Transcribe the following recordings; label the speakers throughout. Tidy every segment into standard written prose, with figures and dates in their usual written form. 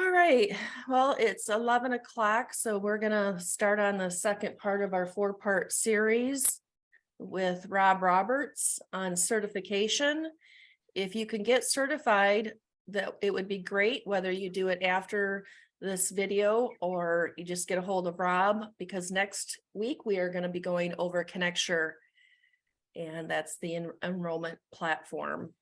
Speaker 1: All right. Well, it's 11 o'clock, so we're going to start on the second part of our four-part series with Rob Roberts on certification. If you can get certified, that it would be great, whether you do it after this video or you just get a hold of Rob, because next week we are going to be going over Connecture, and that's the enrollment platform.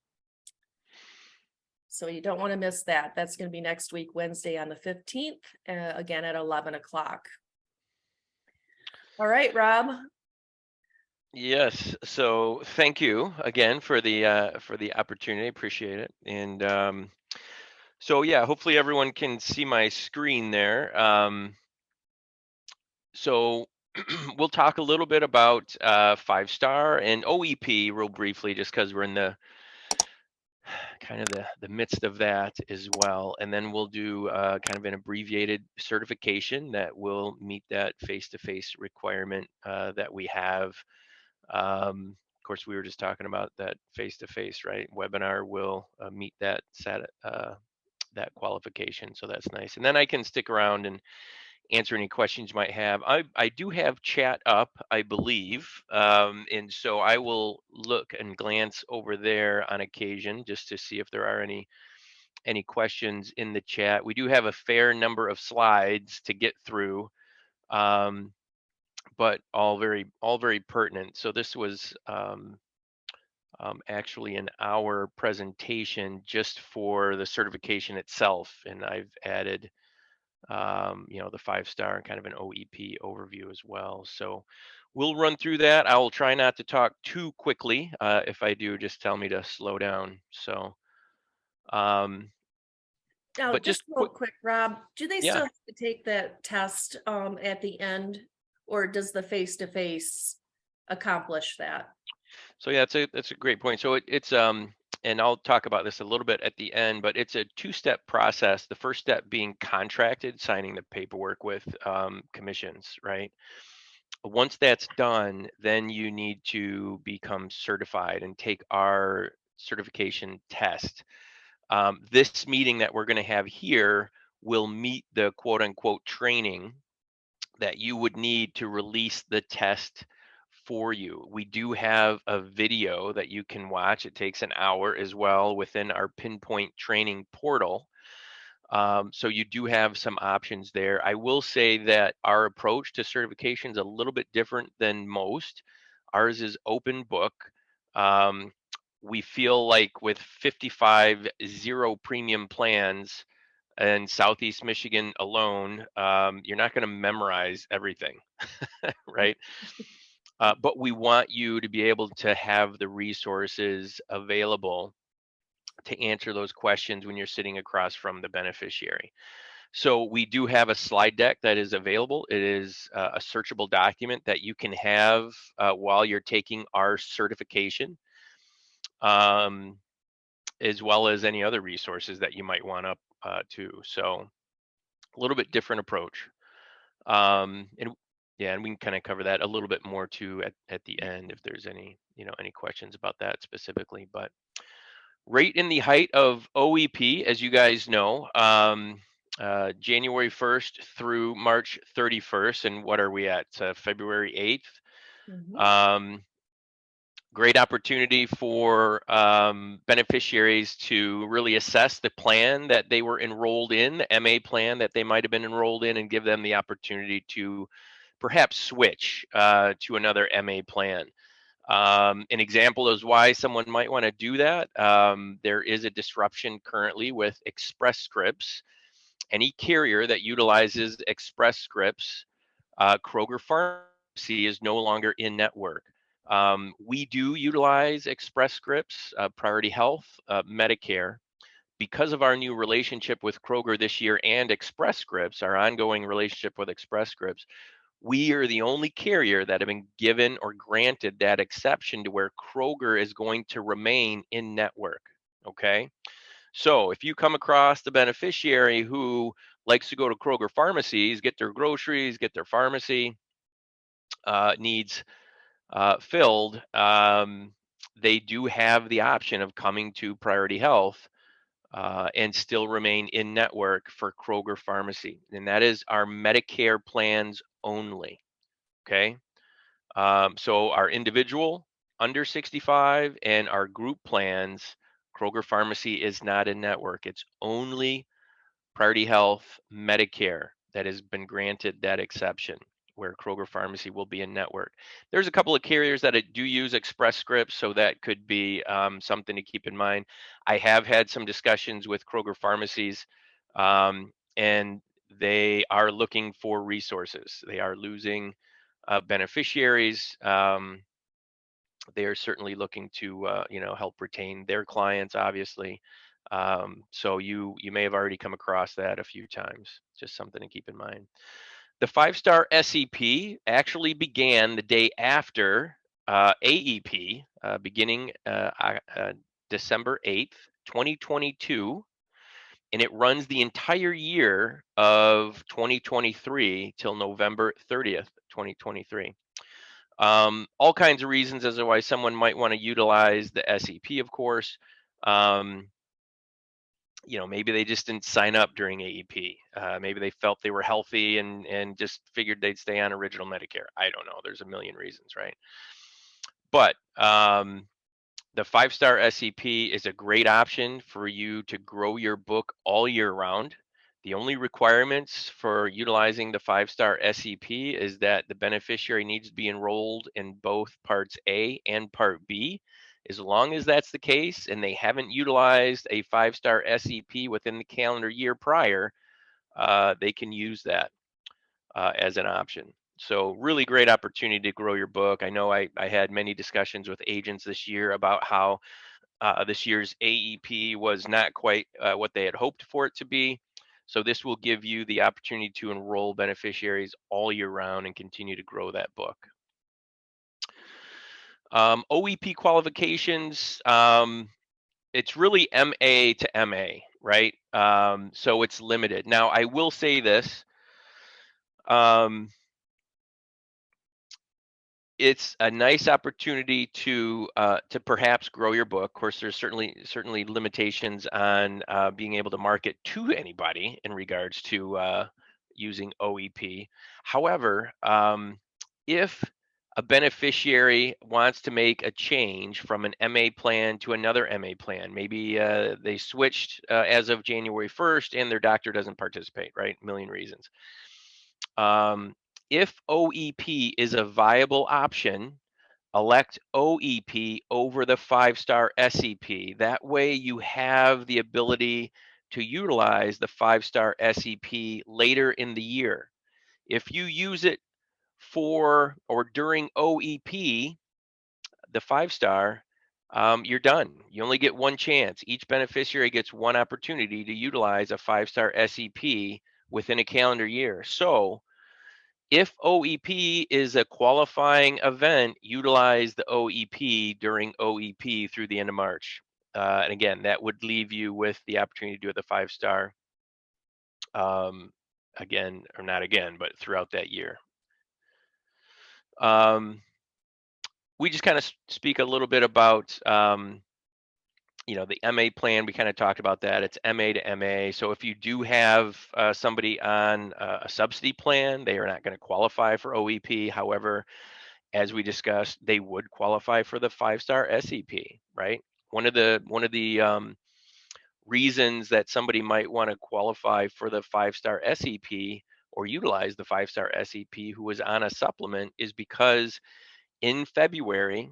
Speaker 1: So you don't want to miss that. That's going to be next week, Wednesday on the 15th, again at 11 o'clock. All right, Rob.
Speaker 2: Yes. So thank you again for the opportunity. Appreciate it. And so yeah, hopefully everyone can see my screen there. So we'll talk a little bit about 5-star and OEP real briefly, just because we're in the kind of the midst of that as well. And then we'll do kind of an abbreviated certification that will meet that face-to-face requirement that we have. Of course, we were just talking about that face-to-face, right? Webinar will meet that that qualification, so that's nice. And then I can stick around and answer any questions you might have. I do have chat up, I believe, and so I will look and glance over there on occasion just to see if there are any questions in the chat. We do have a fair number of slides to get through. But all very pertinent. So this was actually an hour presentation just for the certification itself, and I've added the 5-star and kind of an OEP overview as well. So we'll run through that. I will try not to talk too quickly. If I do, just tell me to slow down. So,
Speaker 1: Now,
Speaker 2: but
Speaker 1: just
Speaker 2: just
Speaker 1: real
Speaker 2: quick,
Speaker 1: quick, Rob, do they
Speaker 2: yeah.
Speaker 1: still have to take that test at the end, or does the face-to-face accomplish that?
Speaker 2: So yeah, that's a great point. So it's and I'll talk about this a little bit at the end, but it's a two-step process. The first step being contracted, signing the paperwork with commissions, right? Once that's done, then you need to become certified and take our certification test. This meeting that we're going to have here will meet the quote unquote training that you would need to release the test for you. We do have a video that you can watch. It takes an hour as well within our Pinpoint training portal. So you do have some options there. I will say that our approach to certification is a little bit different than most. Ours is open book. Um, we feel like with 55 zero premium plans in Southeast Michigan alone, you're not going to memorize everything, right? But we want you to be able to have the resources available to answer those questions when you're sitting across from the beneficiary. So we do have a slide deck that is available. It is a searchable document that you can have while you're taking our certification, um, as well as any other resources that you might want up too. So a little bit different approach. And yeah, and we can kind of cover that a little bit more too at the end if there's any questions about that specifically. But right in the height of OEP, as you guys know, January 1st through March 31st, and what are we at? February 8th.
Speaker 1: Mhm.
Speaker 2: Great opportunity for beneficiaries to really assess the plan that they were enrolled in, the MA plan that they might have been enrolled in, and give them the opportunity to perhaps switch to another MA plan. An example is why someone might want to do that. There is a disruption currently with Express Scripts. Any carrier that utilizes Express Scripts, Kroger Pharmacy is no longer in network. We do utilize Express Scripts, Priority Health, Medicare. Because of our new relationship with Kroger this year and Express Scripts, our ongoing relationship with Express Scripts, we are the only carrier that have been given or granted that exception to where Kroger is going to remain in network. Okay. So if you come across the beneficiary who likes to go to Kroger pharmacies, get their groceries, get their pharmacy needs filled, they do have the option of coming to Priority Health and still remain in network for Kroger Pharmacy. And that is our Medicare plans only. Okay. So our individual under 65 and our group plans, Kroger Pharmacy is not in network. It's only Priority Health Medicare that has been granted that exception, where Kroger Pharmacy will be in network. There's a couple of carriers that do use Express Scripts, so that could be something to keep in mind. I have had some discussions with Kroger Pharmacies, and they are looking for resources. They are losing beneficiaries. They are certainly looking to help retain their clients, obviously. So you may have already come across that a few times. Just something to keep in mind. The 5-star SEP actually began the day after AEP, beginning December 8th, 2022, and it runs the entire year of 2023 till November 30th, 2023. All kinds of reasons as to why someone might want to utilize the SEP, of course. Maybe they just didn't sign up during AEP. Maybe they felt they were healthy and just figured they'd stay on original Medicare. I don't know. There's a million reasons, right? But the 5-star SEP is a great option for you to grow your book all year round. The only requirements for utilizing the 5-star SEP is that the beneficiary needs to be enrolled in both Parts A and Part B. As long as that's the case and they haven't utilized a 5-star SEP within the calendar year prior, they can use that as an option. So really great opportunity to grow your book. I know I had many discussions with agents this year about how this year's AEP was not quite what they had hoped for it to be. So this will give you the opportunity to enroll beneficiaries all year round and continue to grow that book. OEP qualifications, it's really MA to MA, right? So it's limited. Now, I will say this. It's a nice opportunity to perhaps grow your book. Of course, there's certainly limitations on being able to market to anybody in regards to using OEP. However, if a beneficiary wants to make a change from an MA plan to another MA plan, maybe they switched as of January 1st and their doctor doesn't participate, right? A million reasons. If OEP is a viable option, elect OEP over the 5-star SEP. That way you have the ability to utilize the 5-star SEP later in the year. If you use it for or during OEP, the 5-star, you're done. You only get one chance. Each beneficiary gets one opportunity to utilize a 5-star SEP within a calendar year. So if OEP is a qualifying event, utilize the OEP during OEP through the end of March. And again, that would leave you with the opportunity to do the 5-star again, or not again, but throughout that year. We just kind of speak a little bit about the MA plan. We kind of talked about that. It's MA to MA. So if you do have somebody on a subsidy plan, they are not going to qualify for OEP. However, as we discussed, they would qualify for the 5-star SEP, right? One of the reasons that somebody might want to qualify for the 5-star SEP or utilize the 5-star SEP who was on a supplement is because in February,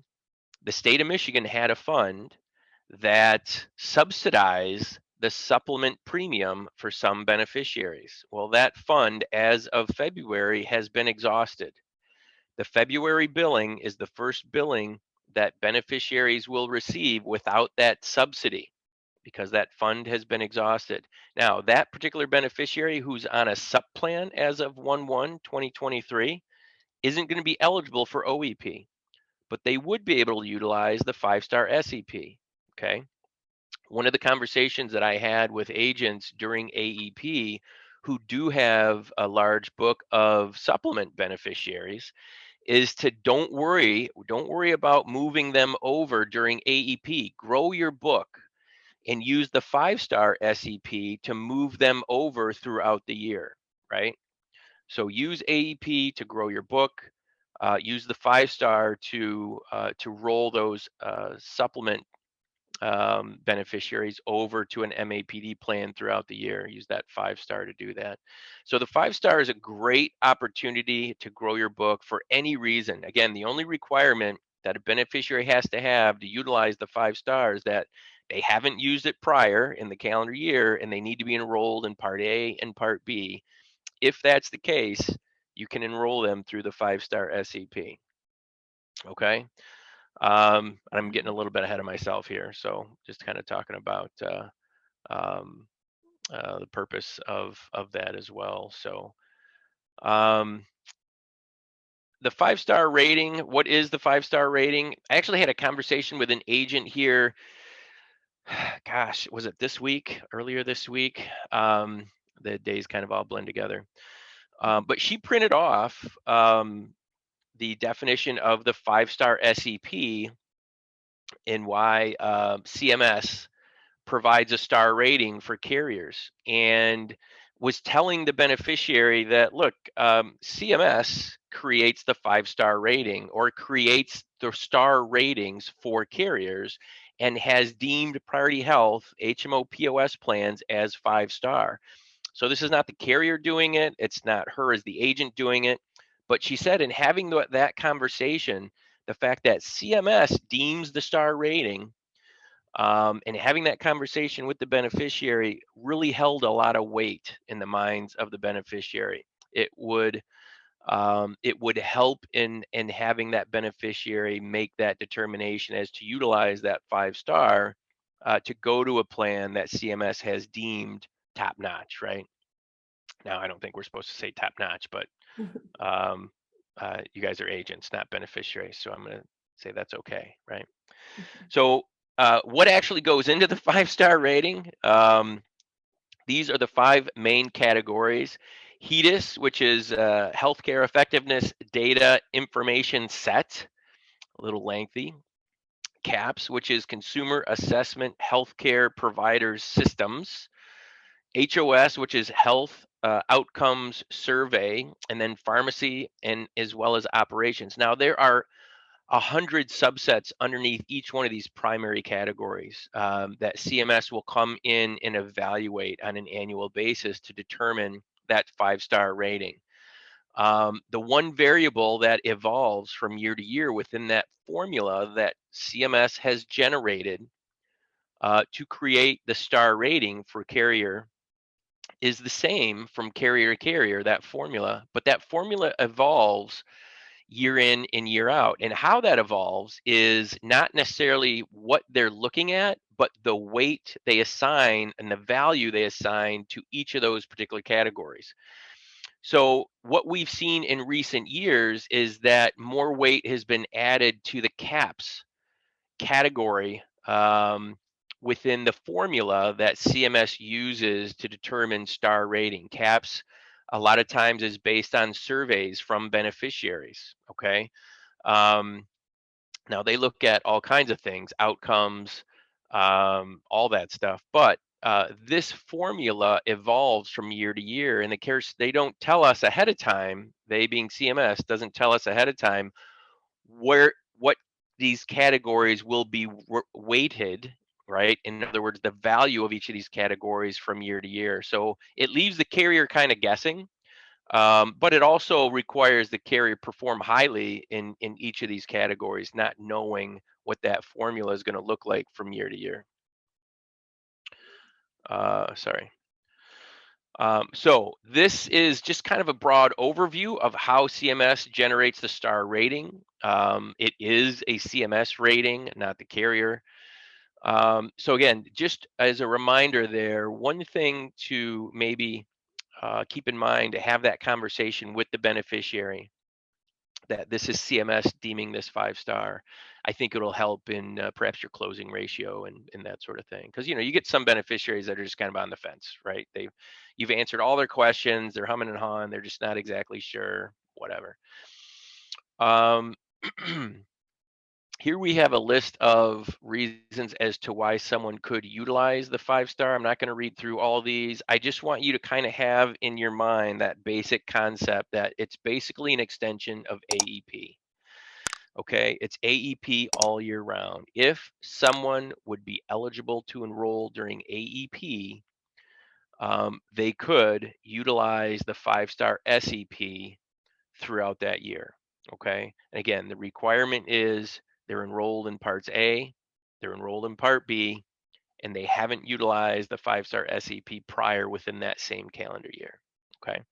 Speaker 2: the state of Michigan had a fund that subsidized the supplement premium for some beneficiaries. Well, that fund, as of February, has been exhausted. The February billing is the first billing that beneficiaries will receive without that subsidy because that fund has been exhausted. Now, that particular beneficiary who's on a SUP plan as of 1/1/2023 isn't going to be eligible for OEP, but they would be able to utilize the 5-star SEP. Okay. One of the conversations that I had with agents during AEP who do have a large book of supplement beneficiaries is to don't worry about moving them over during AEP. Grow your book. and use the 5-star SEP to move them over throughout the year, right? So use AEP to grow your book. Use the 5-star to roll those supplement beneficiaries over to an MAPD plan throughout the year. Use that 5-star to do that. So the 5-star is a great opportunity to grow your book for any reason. Again, the only requirement that a beneficiary has to have to utilize the 5-star is that they haven't used it prior in the calendar year and they need to be enrolled in Part A and Part B. If that's the case, you can enroll them through the 5-star SEP. Okay. I'm getting a little bit ahead of myself here, so just kind of talking about um, the purpose of that as well. So um, the 5-star rating. What is the 5-star rating? I actually had a conversation with an agent here. Gosh, was it this week? Earlier this week? The days kind of all blend together. But she printed off the definition of the 5-star SEP and why CMS provides a star rating for carriers, and was telling the beneficiary that, look, CMS creates the 5-star rating or creates the star ratings for carriers and has deemed Priority Health HMO POS plans as 5-star. So this is not the carrier doing it. It's not her as the agent doing it. But she said in having that conversation, the fact that CMS deems the star rating and having that conversation with the beneficiary really held a lot of weight in the minds of the beneficiary. It would help in having that beneficiary make that determination as to utilize that 5-star to go to a plan that CMS has deemed top notch, right? Now, I don't think we're supposed to say top notch, but um, you guys are agents, not beneficiaries, so I'm going to say that's okay, right? So what actually goes into the 5-star rating? These are the 5 main categories. HEDIS, which is Healthcare Effectiveness Data Information Set, a little lengthy. CAPS, which is Consumer Assessment Healthcare Providers Systems. HOS, which is Health Outcomes Survey, and then Pharmacy, and as well as Operations. Now, there are 100 subsets underneath each one of these primary categories that CMS will come in and evaluate on an annual basis to determine that 5-star rating. The one variable that evolves from year to year within that formula that CMS has generated to create the star rating for carrier is the same from carrier to carrier, that formula, but that formula evolves year in and year out. And how that evolves is not necessarily what they're looking at, but the weight they assign and the value they assign to each of those particular categories. So what we've seen in recent years is that more weight has been added to the CAPS category within the formula that CMS uses to determine star rating. CAPS a lot of times is based on surveys from beneficiaries, okay? Now they look at all kinds of things, outcomes, all that stuff, but this formula evolves from year to year, and the carriers, they don't tell us ahead of time, they being CMS doesn't tell us ahead of time what these categories will be weighted, right? In other words, the value of each of these categories from year to year. So it leaves the carrier kind of guessing, but it also requires the carrier perform highly in each of these categories, not knowing what that formula is going to look like from year to year. Sorry. So this is just kind of a broad overview of how CMS generates the star rating. It is a CMS rating, not the carrier. So again, just as a reminder there, one thing to maybe keep in mind to have that conversation with the beneficiary that this is CMS deeming this 5-star. I think it'll help in perhaps your closing ratio and that sort of thing. Because you get some beneficiaries that are just kind of on the fence, right? You've answered all their questions, they're humming and hawing, they're just not exactly sure, whatever. Here we have a list of reasons as to why someone could utilize the 5-star. I'm not going to read through all these. I just want you to kind of have in your mind that basic concept that it's basically an extension of AEP. Okay, it's AEP all year round. If someone would be eligible to enroll during AEP, they could utilize the 5-star SEP throughout that year. Okay. And again, the requirement is they're enrolled in parts A, they're enrolled in part B, and they haven't utilized the 5-star SEP prior within that same calendar year. Okay.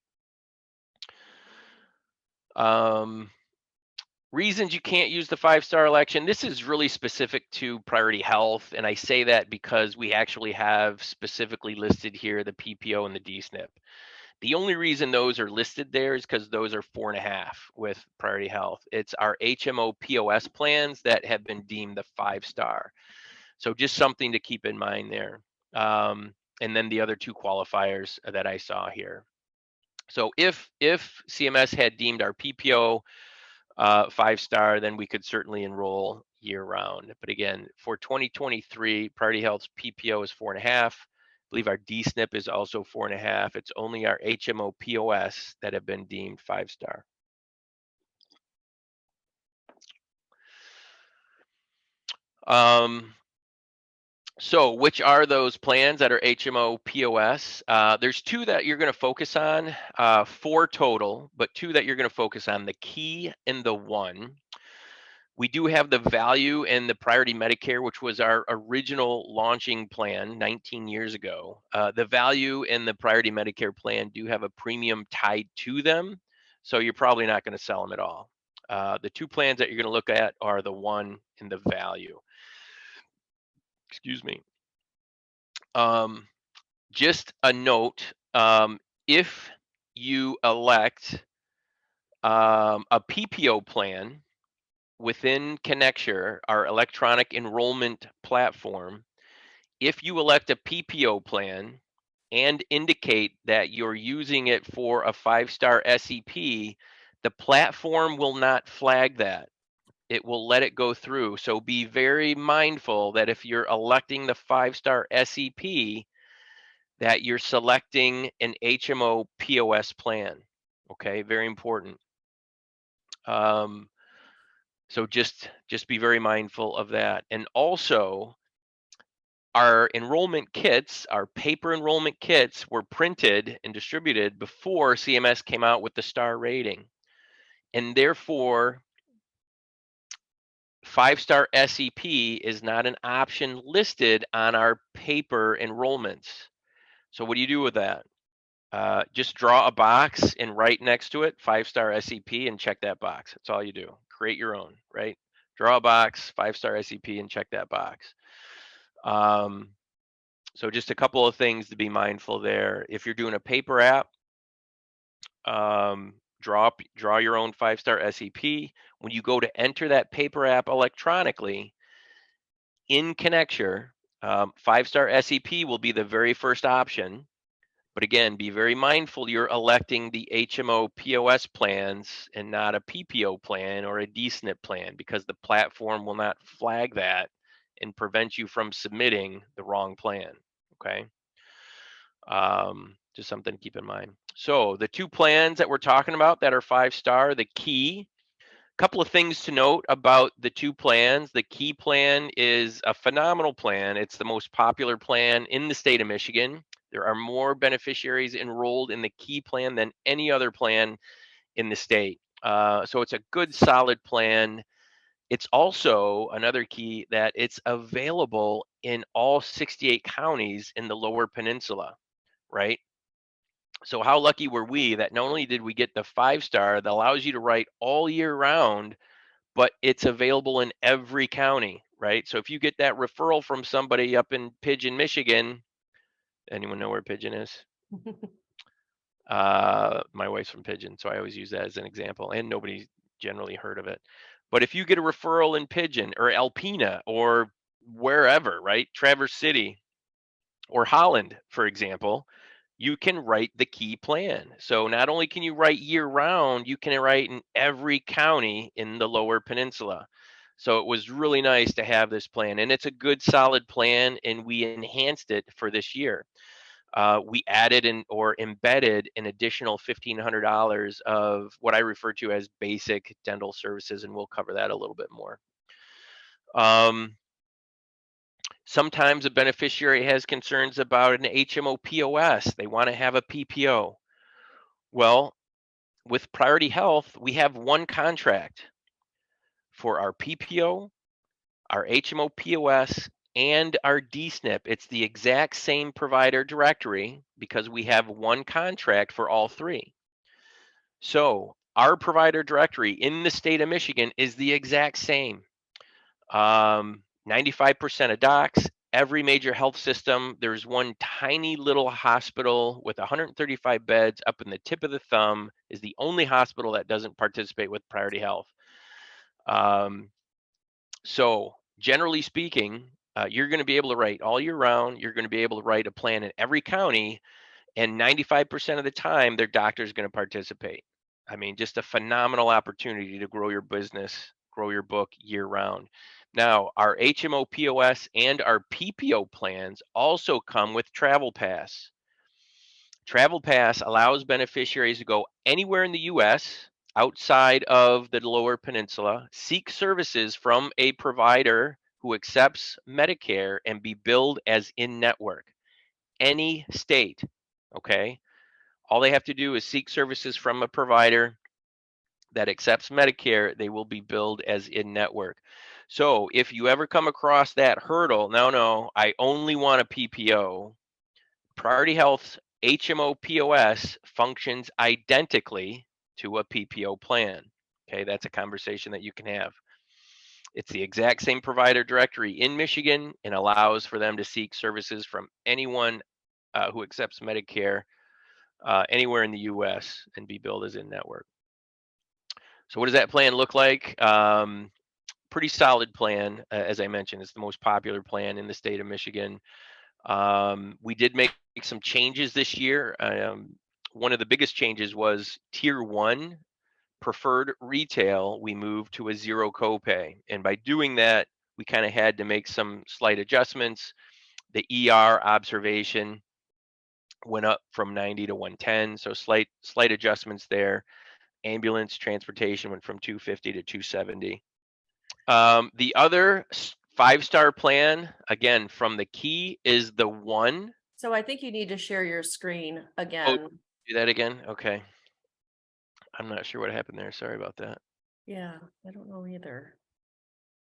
Speaker 2: Reasons you can't use the 5-star election. This is really specific to priority health. And I say that because we actually have specifically listed here the PPO and the DSNP. The only reason those are listed there is because those are 4.5 with priority health. It's our HMO POS plans that have been deemed the 5-star. So just something to keep in mind there. And then the other two qualifiers that I saw here. So if CMS had deemed our PPO 5-star, then we could certainly enroll year round. But again, for 2023, Priority Health's PPO is 4.5. I believe our DSNP is also 4.5. It's only our HMO POS that have been deemed 5-star. So which are those plans that are HMO POS? There's two that you're going to focus on, 4 total, but 2 that you're going to focus on, the Key and the One. We do have the Value and the Priority Medicare, which was our original launching plan 19 years ago. The Value and the Priority Medicare plan do have a premium tied to them, so you're probably not going to sell them at all. The 2 plans that you're going to look at are the One and the Value. Excuse me. Just a note, if you elect a PPO plan within Connecture, our electronic enrollment platform, if you elect a PPO plan and indicate that you're using it for a 5-star SEP, the platform will not flag that. It will let it go through. So be very mindful that if you're electing the 5-star SEP, that you're selecting an HMO POS plan. Okay, very important. So just be very mindful of that. And also, our enrollment kits, our paper enrollment kits, were printed and distributed before CMS came out with the star rating. And therefore, 5-star SEP is not an option listed on our paper enrollments. So what do you do with that? Just draw a box and write next to it 5-star SEP and check that box. That's all you do. Create your own, right? Draw a box, 5-star SEP, and check that box. So just a couple of things to be mindful there. If you're doing a paper app, draw your own 5-star SEP. When you go to enter that paper app electronically in Connecture, 5-star SEP will be the very first option. But again, be very mindful you're electing the HMO POS plans and not a PPO plan or a DSNP plan, because the platform will not flag that and prevent you from submitting the wrong plan. Okay. Just something to keep in mind. So the 2 plans that we're talking about that are 5-star, the Key. Couple of things to note about the 2 plans. The Key plan is a phenomenal plan. It's the most popular plan in the state of Michigan. There are more beneficiaries enrolled in the Key plan than any other plan in the state. So it's a good, solid plan. It's also another key that it's available in all 68 counties in the Lower Peninsula, right? So how lucky were we that not only did we get the 5-star that allows you to write all year round, but it's available in every county, right? So if you get that referral from somebody up in Pigeon, Michigan, anyone know where Pigeon is? My wife's from Pigeon, so I always use that as an example, and nobody's generally heard of it. But if you get a referral in Pigeon or Alpena or wherever, right? Traverse City or Holland, for example, you can write the Key plan. So not only can you write year round, you can write in every county in the Lower Peninsula. So it was really nice to have this plan, and it's a good solid plan, and we enhanced it for this year. We added or embedded an additional $1,500 of what I refer to as basic dental services, and we'll cover that a little bit more. Sometimes a beneficiary has concerns about an HMO POS. They want to have a PPO. Well, with Priority Health, we have one contract for our PPO, our HMO POS, and our DSNP. It's the exact same provider directory because we have one contract for all three. So our provider directory in the state of Michigan is the exact same. 95% of docs, every major health system. There's one tiny little hospital with 135 beds up in the tip of the thumb, is the only hospital that doesn't participate with Priority Health. So generally speaking, you're going to be able to write all year round. You're going to be able to write a plan in every county, and 95% of the time, their doctor is going to participate. I mean, just a phenomenal opportunity to grow your business, grow your book year round. Now, our HMO POS and our PPO plans also come with Travel Pass. Travel Pass allows beneficiaries to go anywhere in the US outside of the lower peninsula, seek services from a provider who accepts Medicare, and be billed as in network. Any state, okay? All they have to do is seek services from a provider that accepts Medicare. They will be billed as in network. So if you ever come across that hurdle, no, I only want a PPO, Priority Health's HMO POS functions identically to a PPO plan. Okay, that's a conversation that you can have. It's the exact same provider directory in Michigan and allows for them to seek services from anyone who accepts Medicare anywhere in the US and be billed as in network. So what does that plan look like? Pretty solid plan. As I mentioned, it's the most popular plan in the state of Michigan. We did make some changes this year. One of the biggest changes was tier one preferred retail. We moved to a zero copay. And by doing that, we kind of had to make some slight adjustments. The ER observation went up from 90 to 110. So slight adjustments there. Ambulance transportation went from 250 to 270. The other 5-star plan, again, from the key is the one.
Speaker 1: So I think you need to share your screen
Speaker 2: Oh,
Speaker 1: again.
Speaker 2: do that again? Okay. I'm not sure what happened there. Sorry about that.
Speaker 1: Yeah, I don't know either.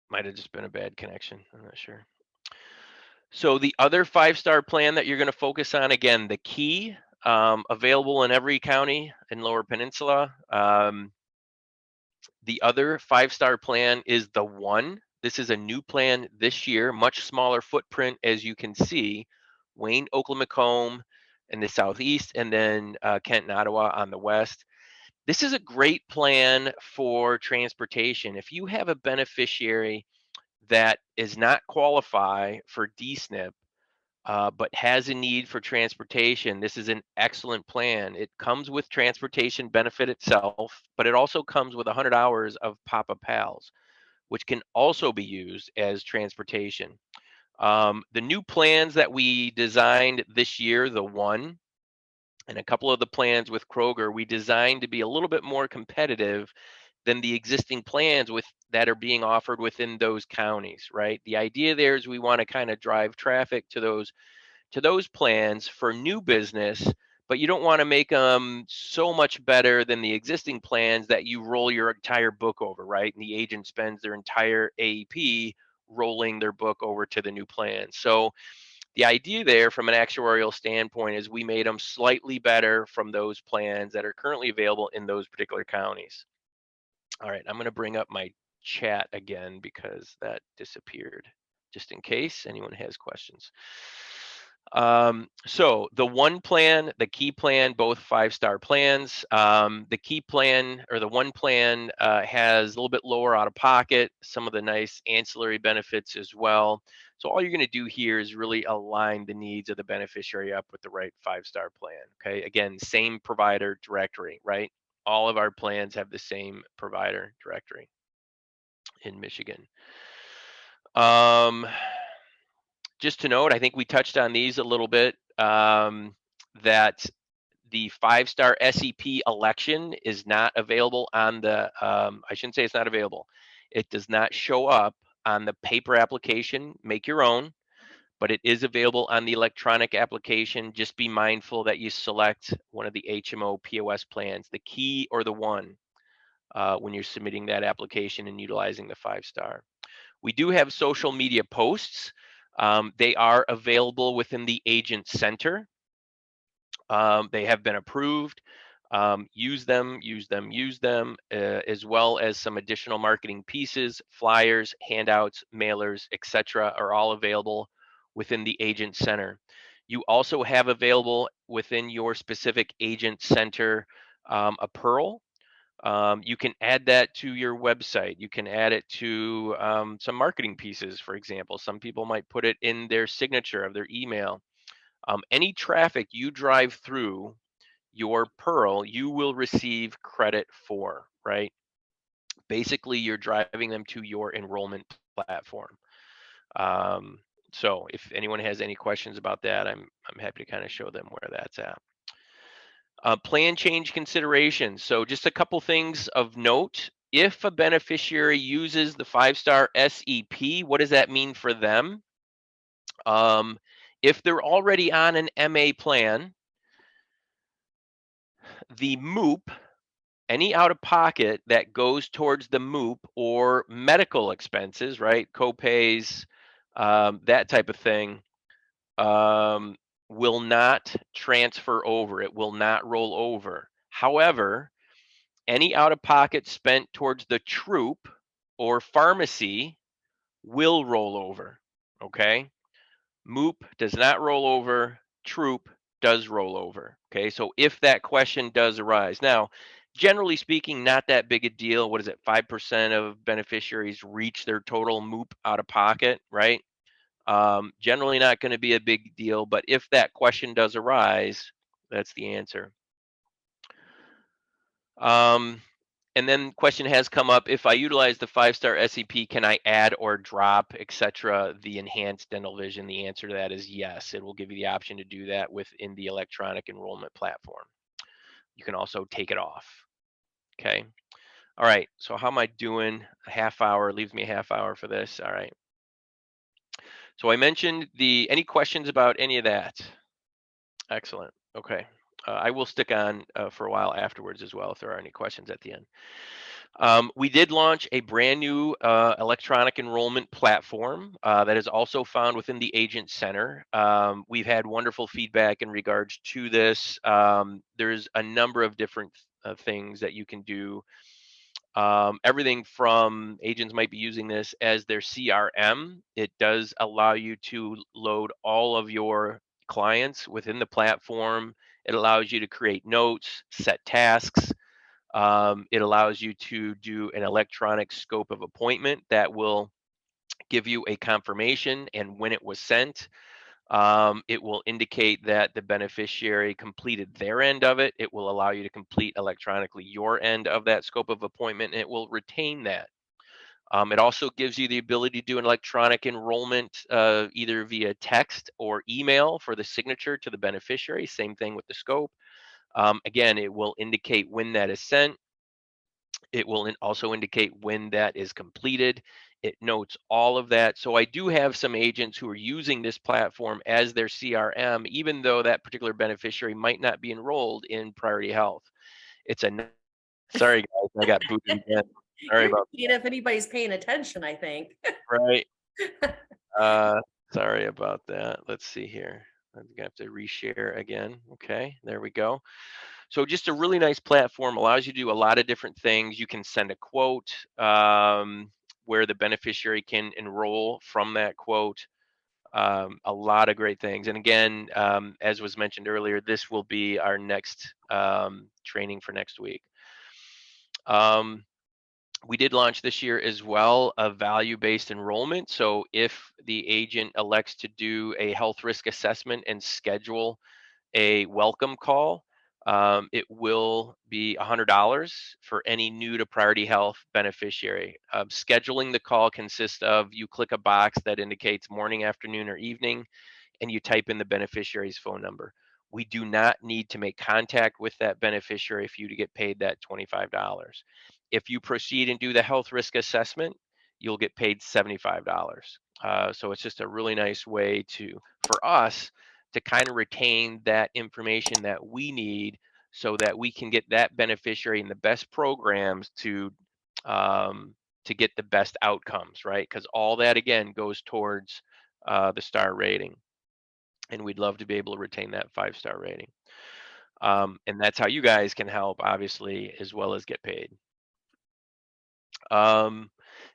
Speaker 2: Might have just been a bad connection. I'm not sure. So the other 5-star plan that you're going to focus on, again, the key, available in every county in Lower Peninsula. The other 5-star plan is the one. This is a new plan this year, much smaller footprint, as you can see. Wayne, Oklahoma in the southeast, and then Kent and Ottawa on the west. This is a great plan for transportation. If you have a beneficiary that is not qualify for DSNP, but has a need for transportation, this is an excellent plan. It comes with transportation benefit itself, but it also comes with 100 hours of Papa Pals, which can also be used as transportation. The new plans that we designed this year, the one, and a couple of the plans with Kroger, we designed to be a little bit more competitive than the existing plans that are being offered within those counties, right? The idea there is we want to kind of drive traffic to those plans for new business, but you don't want to make them so much better than the existing plans that you roll your entire book over, right? And the agent spends their entire AEP rolling their book over to the new plan. So the idea there from an actuarial standpoint is we made them slightly better from those plans that are currently available in those particular counties. All right, I'm going to bring up my chat again because that disappeared, just in case anyone has questions. So the one plan, the key plan, both 5-star plans. The key plan or the one plan has a little bit lower out of pocket, some of the nice ancillary benefits as well. So all you're going to do here is really align the needs of the beneficiary up with the right 5-star plan. Okay, again, same provider directory, right? All of our plans have the same provider directory. in Michigan. Um, just to note, I think we touched on these a little bit, that the 5-star SEP election is not available on the, I shouldn't say it's not available. It does not show up on the paper application. Make your own, but it is available on the electronic application. Just be mindful that you select one of the HMO POS plans, the key or the one, when you're submitting that application and utilizing the 5-star. We do have social media posts. They are available within the agent center. They have been approved. Use them, use them, use them, as well as some additional marketing pieces, flyers, handouts, mailers, etc. are all available within the agent center. You also have available within your specific agent center a Pearl. You can add that to your website. You can add it to some marketing pieces, for example. Some people might put it in their signature of their email. Any traffic you drive through your Pearl, you will receive credit for, right? Basically, you're driving them to your enrollment platform. Um, so if anyone has any questions about that, I'm happy to kind of show them where that's at. Plan change considerations. So just a couple things of note. If a beneficiary uses the 5-star SEP, what does that mean for them? If they're already on an MA plan, the MOOP, any out of pocket that goes towards the MOOP or medical expenses, right? Copays, that type of thing, will not transfer over. It will not roll over. However, any out of pocket spent towards the troop or pharmacy will roll over. Okay. MOOP does not roll over. Troop does roll over. Okay. So if that question does arise, now, generally speaking, not that big a deal. What is it? 5% of beneficiaries reach their total MOOP out of pocket, right? Generally not going to be a big deal, but if that question does arise, that's the answer. And then question has come up, if I utilize the 5-star SEP, can I add or drop, etc., the enhanced dental vision? The answer to that is yes. It will give you the option to do that within the electronic enrollment platform. You can also take it off. Okay. All right. So how am I doing? A half hour leaves me a half hour for this. All right. So I mentioned any questions about any of that? Excellent. Okay. I will stick on for a while afterwards as well if there are any questions at the end. We did launch a brand new electronic enrollment platform that is also found within the Agent Center. We've had wonderful feedback in regards to this. There's a number of different things that you can do. Everything from agents might be using this as their CRM. It does allow you to load all of your clients within the platform. It allows you to create notes, set tasks. It allows you to do an electronic scope of appointment that will give you a confirmation and when it was sent. It will indicate that the beneficiary completed their end of it. It will allow you to complete electronically your end of that scope of appointment, and it will retain that. It also gives you the ability to do an electronic enrollment either via text or email for the signature to the beneficiary. Same thing with the scope. Again, it will indicate when that is sent. It will also indicate when that is completed. It notes all of that. So I do have some agents who are using this platform as their CRM, even though that particular beneficiary might not be enrolled in Priority Health. It's a sorry guys, I got booted again. Sorry
Speaker 1: You're
Speaker 2: about
Speaker 1: seeing if anybody's paying attention, I think.
Speaker 2: that. Right. Uh, sorry about that. Let's see here. I'm gonna have to reshare again. Okay, there we go. So just a really nice platform, allows you to do a lot of different things. You can send a quote where the beneficiary can enroll from that quote. A lot of great things. And again, as was mentioned earlier, this will be our next training for next week. We did launch this year as well a value-based enrollment. So if the agent elects to do a health risk assessment and schedule a welcome call, It will be $100 for any new to Priority Health beneficiary. Scheduling the call consists of you click a box that indicates morning, afternoon, or evening, and you type in the beneficiary's phone number. We do not need to make contact with that beneficiary for you to get paid that $25. If you proceed and do the health risk assessment, you'll get paid $75. So it's just a really nice way for us to kind of retain that information that we need so that we can get that beneficiary in the best programs um, to get the best outcomes, right? Because all that again goes towards the star rating, and we'd love to be able to retain that 5-star rating. And that's how you guys can help, obviously, as well as get paid.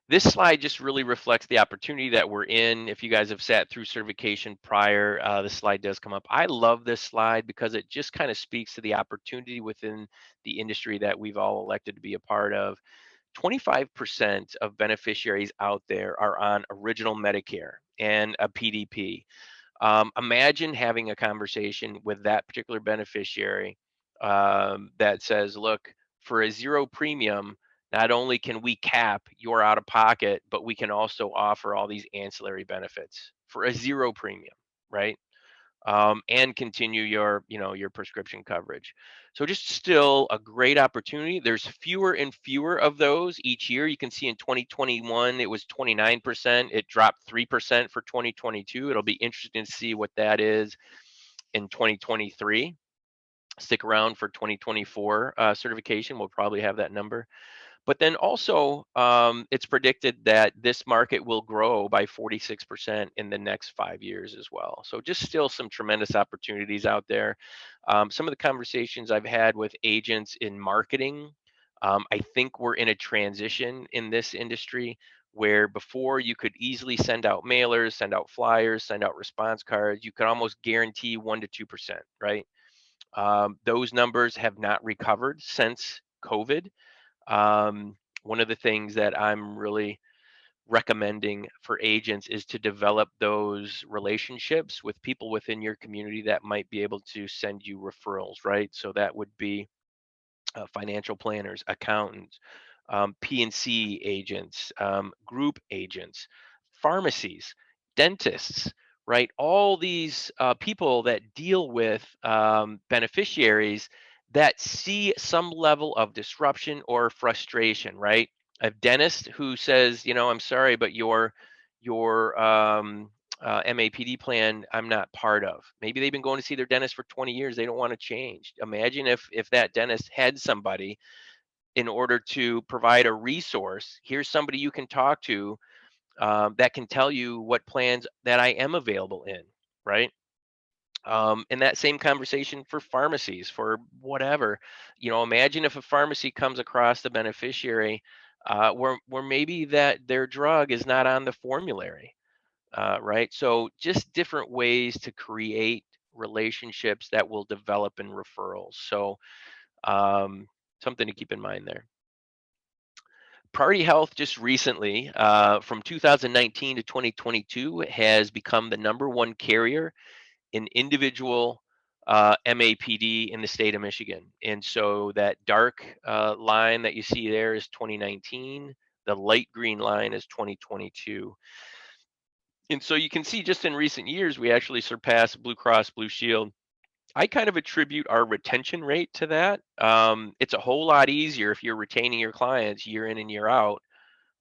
Speaker 2: This slide just really reflects the opportunity that we're in. If you guys have sat through certification prior, this slide does come up. I love this slide because it just kind of speaks to the opportunity within the industry that we've all elected to be a part of. 25% of beneficiaries out there are on original Medicare and a PDP. Imagine having a conversation with that particular beneficiary that says, look, for a zero premium, not only can we cap your out of pocket, but we can also offer all these ancillary benefits for a zero premium, right? And continue your prescription coverage. So just still a great opportunity. There's fewer and fewer of those each year. You can see in 2021 it was 29%. It dropped 3% for 2022. It'll be interesting to see what that is in 2023. Stick around for 2024 certification. We'll probably have that number. But then also, it's predicted that this market will grow by 46% in the next 5 years as well. So just still some tremendous opportunities out there. Some of the conversations I've had with agents in marketing, I think we're in a transition in this industry where before you could easily send out mailers, send out flyers, send out response cards. You could almost guarantee 1 to 2%, right? Those numbers have not recovered since COVID. One of the things that I'm really recommending for agents is to develop those relationships with people within your community that might be able to send you referrals, right? So that would be financial planners, accountants, P&C agents, group agents, pharmacies, dentists, right? All these people that deal with beneficiaries that see some level of disruption or frustration, right? A dentist who says, I'm sorry, but your MAPD plan, I'm not part of. Maybe they've been going to see their dentist for 20 years. They don't want to change. Imagine if that dentist had somebody in order to provide a resource. Here's somebody you can talk to that can tell you what plans that I am available in, right? And that same conversation for pharmacies, for whatever. Imagine if a pharmacy comes across the beneficiary where maybe that their drug is not on the formulary, right? So just different ways to create relationships that will develop in referrals. So something to keep in mind there. Priority Health just recently, from 2019 to 2022, has become the #1 carrier in individual MAPD in the state of Michigan. And so that dark line that you see there is 2019. The light green line is 2022. And so you can see just in recent years, we actually surpassed Blue Cross Blue Shield. I kind of attribute our retention rate to that. It's a whole lot easier if you're retaining your clients year in and year out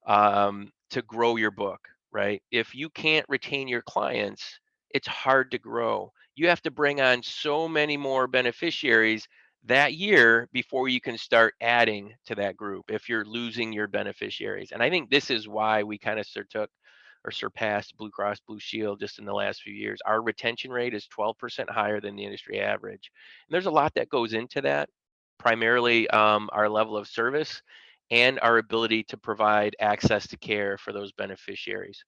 Speaker 2: to grow your book, right? If you can't retain your clients, it's hard to grow. You have to bring on so many more beneficiaries that year before you can start adding to that group if you're losing your beneficiaries. And I think this is why we kind of took or surpassed Blue Cross Blue Shield just in the last few years. Our retention rate is 12% higher than the industry average. And there's a lot that goes into that, primarily our level of service and our ability to provide access to care for those beneficiaries.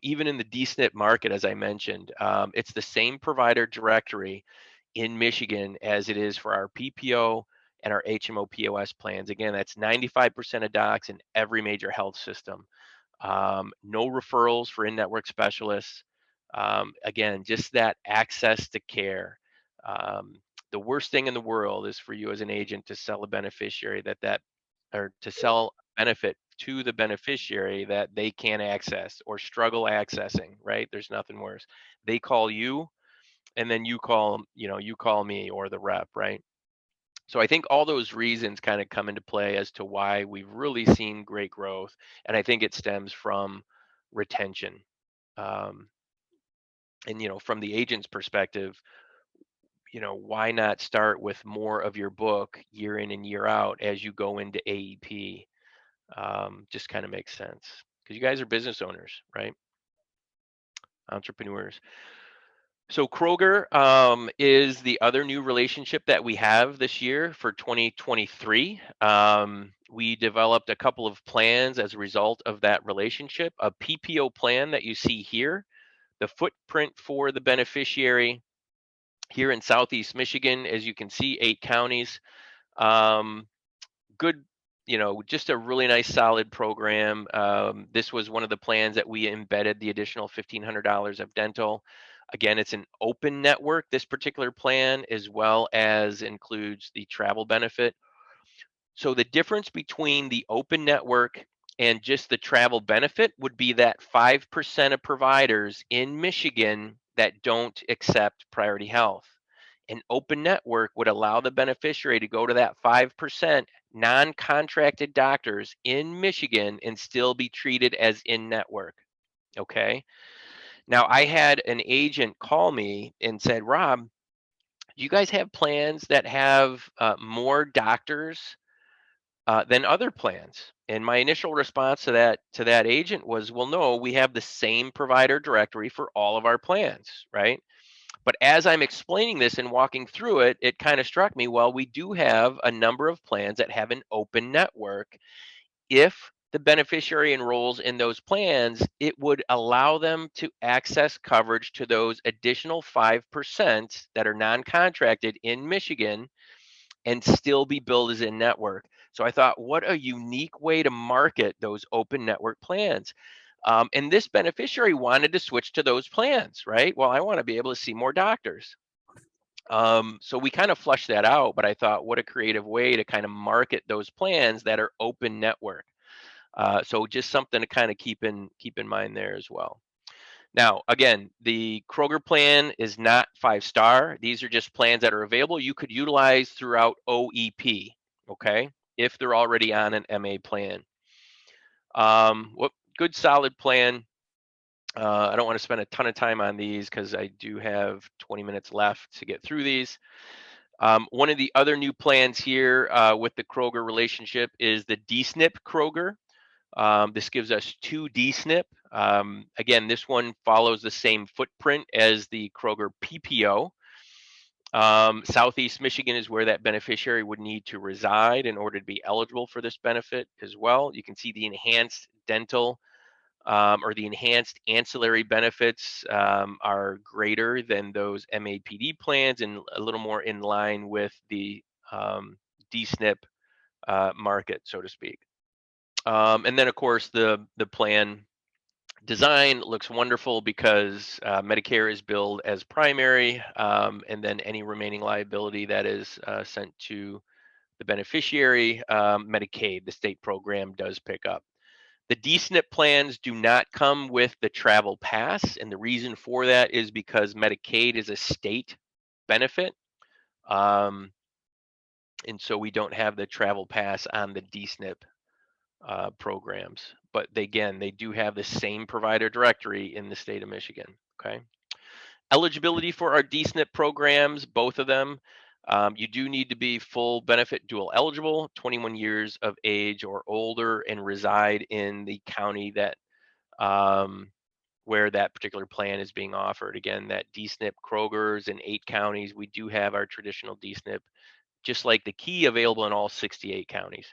Speaker 2: Even in the D-SNP market, as I mentioned, it's the same provider directory in Michigan as it is for our PPO and our HMO POS plans. Again, that's 95% of docs in every major health system. No referrals for in-network specialists. Again, just that access to care. The worst thing in the world is for you as an agent to sell a beneficiary or to sell benefit to the beneficiary that they can't access or struggle accessing, right? There's nothing worse. They call you, and then you call me or the rep, right? So I think all those reasons kind of come into play as to why we've really seen great growth. And I think it stems from retention. Um, and, from the agent's perspective, why not start with more of your book year in and year out as you go into AEP? Just kind of makes sense because you guys are business owners, right? Entrepreneurs. So Kroger is the other new relationship that we have this year for 2023. We developed a couple of plans as a result of that relationship. A PPO plan that you see here, the footprint for the beneficiary here in Southeast Michigan, as you can see, 8 counties. Good, just a really nice solid program. This was one of the plans that we embedded the additional $1,500 of dental. Again, it's an open network, this particular plan, as well as includes the travel benefit. So the difference between the open network and just the travel benefit would be that 5% of providers in Michigan that don't accept Priority Health. An open network would allow the beneficiary to go to that 5% non-contracted doctors in Michigan and still be treated as in network. Okay. Now, I had an agent call me and said, Rob, do you guys have plans that have more doctors than other plans? And my initial response to that agent was, well, no, we have the same provider directory for all of our plans, right? But as I'm explaining this and walking through it, it kind of struck me, well, we do have a number of plans that have an open network. If the beneficiary enrolls in those plans, it would allow them to access coverage to those additional 5% that are non-contracted in Michigan and still be billed as in network. So I thought, what a unique way to market those open network plans. And this beneficiary wanted to switch to those plans, right? Well, I want to be able to see more doctors. So we kind of flushed that out, but I thought, what a creative way to kind of market those plans that are open network. So just something to kind of keep in mind there as well. Now, again, the Kroger plan is not 5-star. These are just plans that are available. You could utilize throughout OEP, okay, if they're already on an MA plan. What good solid plan. I don't want to spend a ton of time on these because I do have 20 minutes left to get through these. One of the other new plans here with the Kroger relationship is the DSNP Kroger. This gives us 2 DSNP. Again, this one follows the same footprint as the Kroger PPO. Southeast Michigan is where that beneficiary would need to reside in order to be eligible for this benefit as well. You can see the enhanced dental or the enhanced ancillary benefits are greater than those MAPD plans and a little more in line with the DSNP market, so to speak. And then, of course, the plan design looks wonderful because Medicare is billed as primary, and then any remaining liability that is sent to the beneficiary, Medicaid, the state program, does pick up. The DSNP plans do not come with the travel pass, and the reason for that is because Medicaid is a state benefit, and so we don't have the travel pass on the DSNP programs. But they do have the same provider directory in the state of Michigan. Okay. Eligibility for our DSNP programs, both of them, you do need to be full benefit dual eligible, 21 years of age or older, and reside in the county that where that particular plan is being offered. Again, that DSNP Kroger's in 8 counties. We do have our traditional DSNP, just like the key, available in all 68 counties.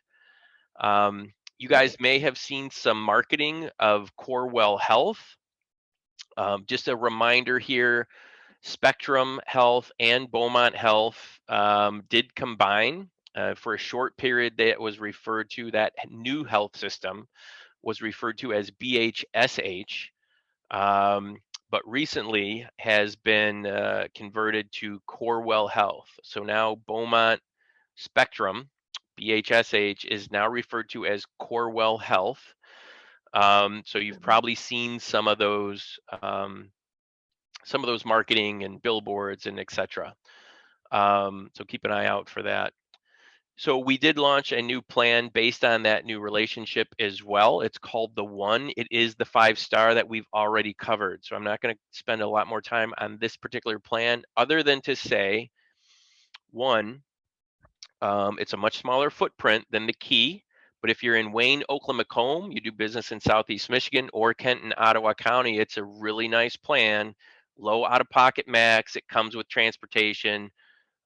Speaker 2: You guys may have seen some marketing of Corewell Health. Just a reminder here, Spectrum Health and Beaumont Health did combine for a short period. That was referred to, that new health system was referred to as BHSH. but recently has been converted to Corewell Health. So now Beaumont Spectrum, BHSH, is now referred to as Corewell Health. So you've probably seen some of those marketing and billboards and etc. So keep an eye out for that. So we did launch a new plan based on that new relationship as well. It's called the One. It is the 5-star that we've already covered. So I'm not going to spend a lot more time on this particular plan other than to say, one, it's a much smaller footprint than the Key. But if you're in Wayne, Oakland, Macomb, you do business in Southeast Michigan or Kenton, Ottawa County, it's a really nice plan. Low out-of-pocket max. It comes with transportation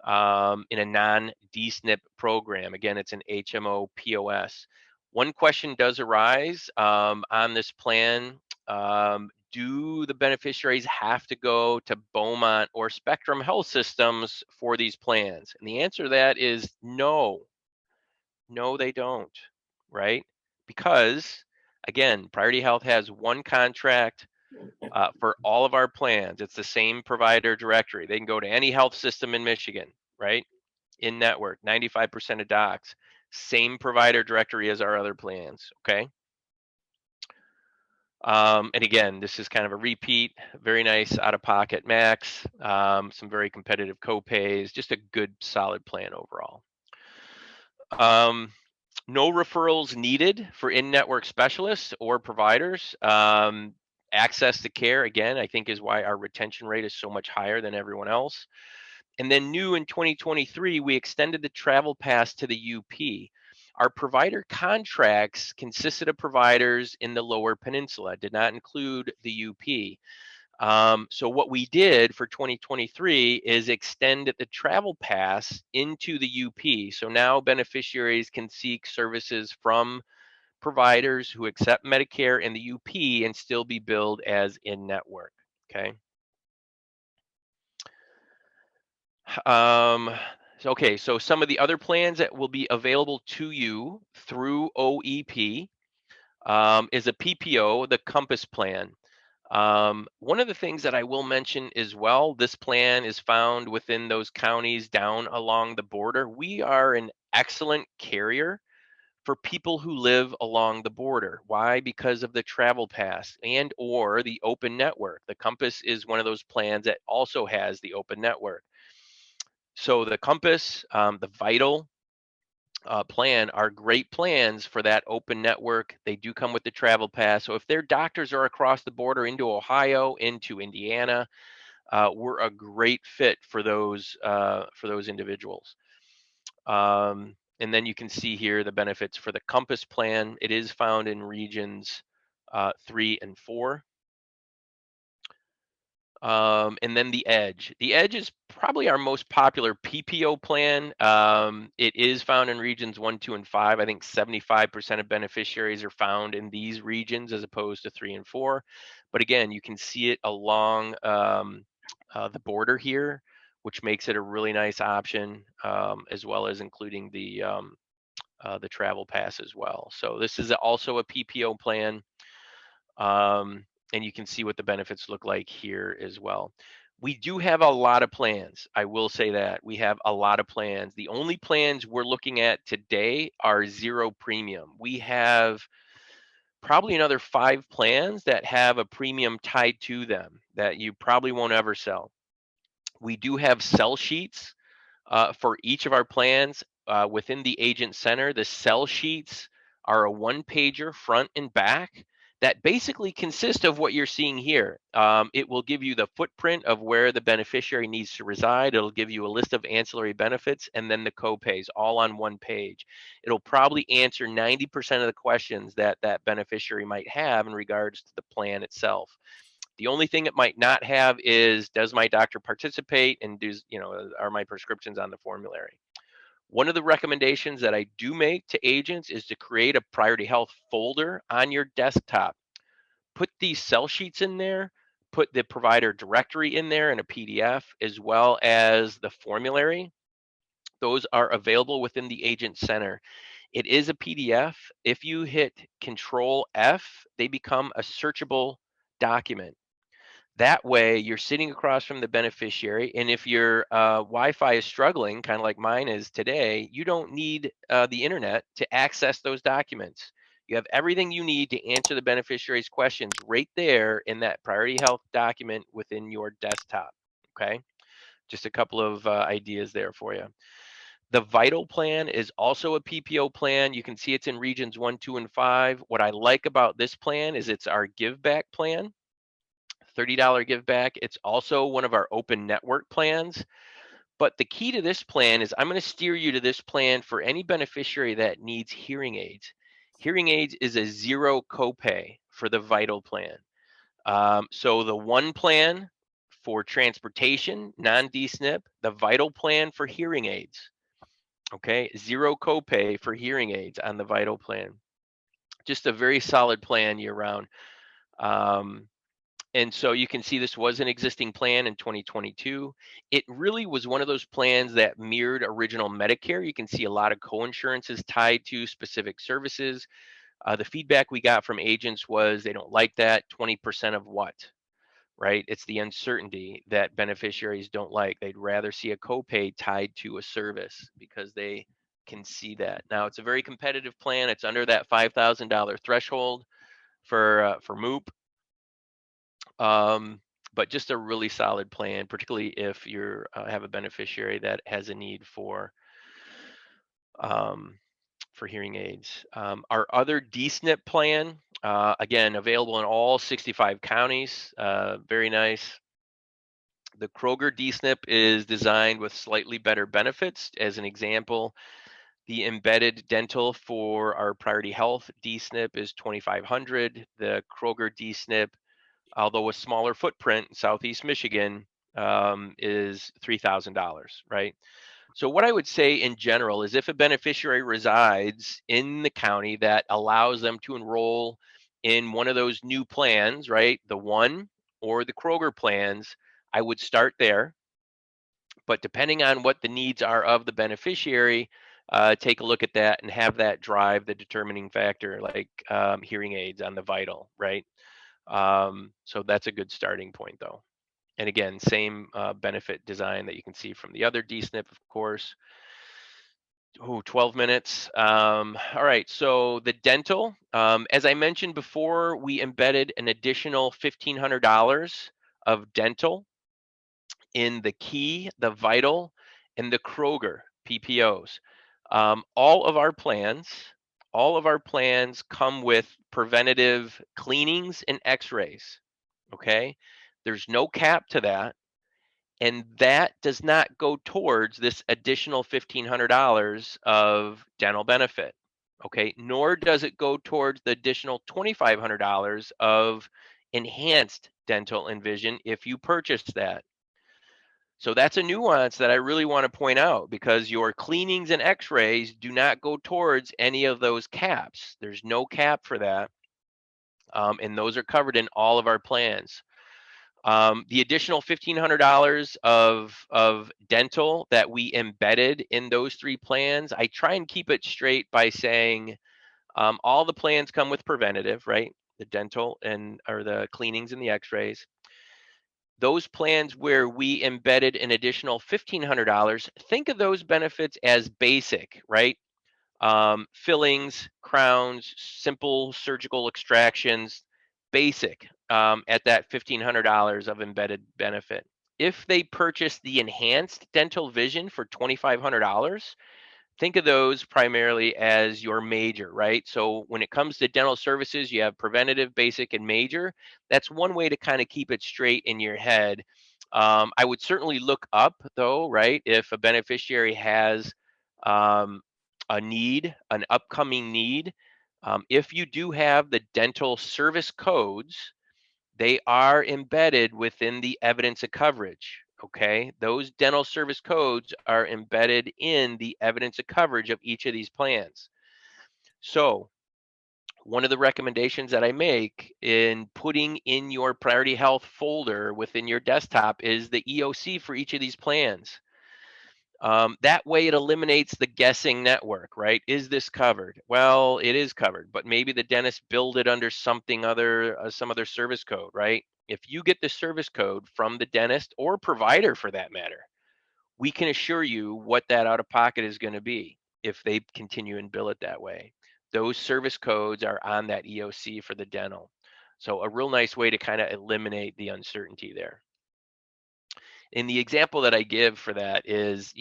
Speaker 2: in a non-DSNP program. Again, it's an HMO POS. One question does arise on this plan. Do the beneficiaries have to go to Beaumont or Spectrum Health Systems for these plans? And the answer to that is no. No, they don't, right? Because, again, Priority Health has one contract for all of our plans. It's the same provider directory. They can go to any health system in Michigan, right? In network, 95% of docs, same provider directory as our other plans, okay? And again, this is kind of a repeat, very nice out-of-pocket max, some very competitive co-pays, just a good solid plan overall. No referrals needed for in-network specialists or providers. Access to care, again, I think is why our retention rate is so much higher than everyone else. And then new in 2023, we extended the travel pass to the UP. Our provider contracts consisted of providers in the Lower Peninsula, did not include the UP. So what we did for 2023 is extend the travel pass into the UP. So now beneficiaries can seek services from providers who accept Medicare and the UP and still be billed as in-network, okay? Okay, so some of the other plans that will be available to you through OEP is a PPO, the Compass plan. One of the things that I will mention as well, this plan is found within those counties down along the border. We are an excellent carrier for people who live along the border. Why? Because of the travel pass and or the open network. The Compass is one of those plans that also has the open network. So the Compass, the Vital plan are great plans for that open network. They do come with the travel pass. So if their doctors are across the border into Ohio, into Indiana, we're a great fit for those individuals. And then you can see here the benefits for the Compass plan. It is found in regions 3 and 4. And then the Edge. The Edge is probably our most popular PPO plan. It is found in regions 1, 2, and 5. I think 75% of beneficiaries are found in these regions as opposed to 3 and 4. But again, you can see it along the border here, which makes it a really nice option, as well as including the travel pass as well. So this is also a PPO plan. And you can see what the benefits look like here as well. We do have a lot of plans. I will say that we have a lot of plans. The only plans we're looking at today are zero premium. We have probably another 5 plans that have a premium tied to them that you probably won't ever sell. We do have sell sheets for each of our plans within the agent center. The sell sheets are a 1-pager front and back that basically consist of what you're seeing here. It will give you the footprint of where the beneficiary needs to reside. It'll give you a list of ancillary benefits and then the co-pays all on 1 page. It'll probably answer 90% of the questions that that beneficiary might have in regards to the plan itself. The only thing it might not have is, does my doctor participate, and are my prescriptions on the formulary? One of the recommendations that I do make to agents is to create a Priority Health folder on your desktop. Put these sell sheets in there, put the provider directory in there in a PDF, as well as the formulary. Those are available within the agent center. It is a PDF. If you hit Control F, they become a searchable document. That way you're sitting across from the beneficiary, and if your Wi-Fi is struggling, kind of like mine is today, you don't need the internet to access those documents. You have everything you need to answer the beneficiary's questions right there in that priority health document within your desktop. Okay, just a couple of ideas there for you. The Vital plan is also a PPO plan. You can see it's in regions 1, 2, and 5. What I like about this plan is it's our give back plan, $30 give back. It's also one of our open network plans. But the key to this plan is I'm going to steer you to this plan for any beneficiary that needs hearing aids. Hearing aids is a zero copay for the Vital plan. So the one plan for transportation, non-DSNP, the Vital plan for hearing aids. Okay, zero copay for hearing aids on the Vital plan. Just a very solid plan year round. And so you can see this was an existing plan in 2022. It really was one of those plans that mirrored original Medicare. You can see a lot of co-insurances tied to specific services. The feedback we got from agents was they don't like that. 20% of what, right? It's the uncertainty that beneficiaries don't like. They'd rather see a copay tied to a service because they can see that. Now it's a very competitive plan. It's under that $5,000 threshold for MOOP. But just a really solid plan, particularly if you have a beneficiary that has a need um, for hearing aids. Our other DSNP plan, again, available in all 65 counties, very nice. The Kroger DSNP is designed with slightly better benefits. As an example, the embedded dental for our Priority Health DSNP is $2,500. The Kroger DSNP, although a smaller footprint in Southeast Michigan, is $3,000, right? So what I would say in general is if a beneficiary resides in the county that allows them to enroll in one of those new plans, right, the one or the Kroger plans, I would start there. But depending on what the needs are of the beneficiary, take a look at that and have that drive the determining factor, like hearing aids on the Vital, right? So that's a good starting point though. And again, same benefit design that you can see from the other DSNP, of course. Oh, 12 minutes. All right, so the dental, as I mentioned before, we embedded an additional $1,500 of dental in the Key, the Vital, and the Kroger PPOs. All of our plans come with preventative cleanings and x-rays, okay? There's no cap to that. And that does not go towards this additional $1,500 of dental benefit, okay? Nor does it go towards the additional $2,500 of enhanced dental and vision if you purchase that. So that's a nuance that I really want to point out because your cleanings and x-rays do not go towards any of those caps. There's no cap for that. And those are covered in all of our plans. The additional $1,500 of dental that we embedded in those three plans, I try and keep it straight by saying all the plans come with preventative, right? The dental or the cleanings and the x-rays. Those plans where we embedded an additional $1,500, think of those benefits as basic, right? Fillings, crowns, simple surgical extractions, basic at that $1,500 of embedded benefit. If they purchase the enhanced dental vision for $2,500, think of those primarily as your major, right? So when it comes to dental services, you have preventative, basic, and major. That's one way to kind of keep it straight in your head. I would certainly look up, though, right? If a beneficiary has a need, an upcoming need, if you do have the dental service codes, they are embedded within the evidence of coverage. Okay, those dental service codes are embedded in the evidence of coverage of each of these plans. So one of the recommendations that I make in putting in your priority health folder within your desktop is the EOC for each of these plans. That way it eliminates the guessing network, right? Is this covered? Well, it is covered, but maybe the dentist billed it under something other, some other service code, right? If you get the service code from the dentist or provider for that matter, we can assure you what that out of pocket is going to be if they continue and bill it that way. Those service codes are on that EOC for the dental. So a real nice way to kind of eliminate the uncertainty there. And the example that I give for that is,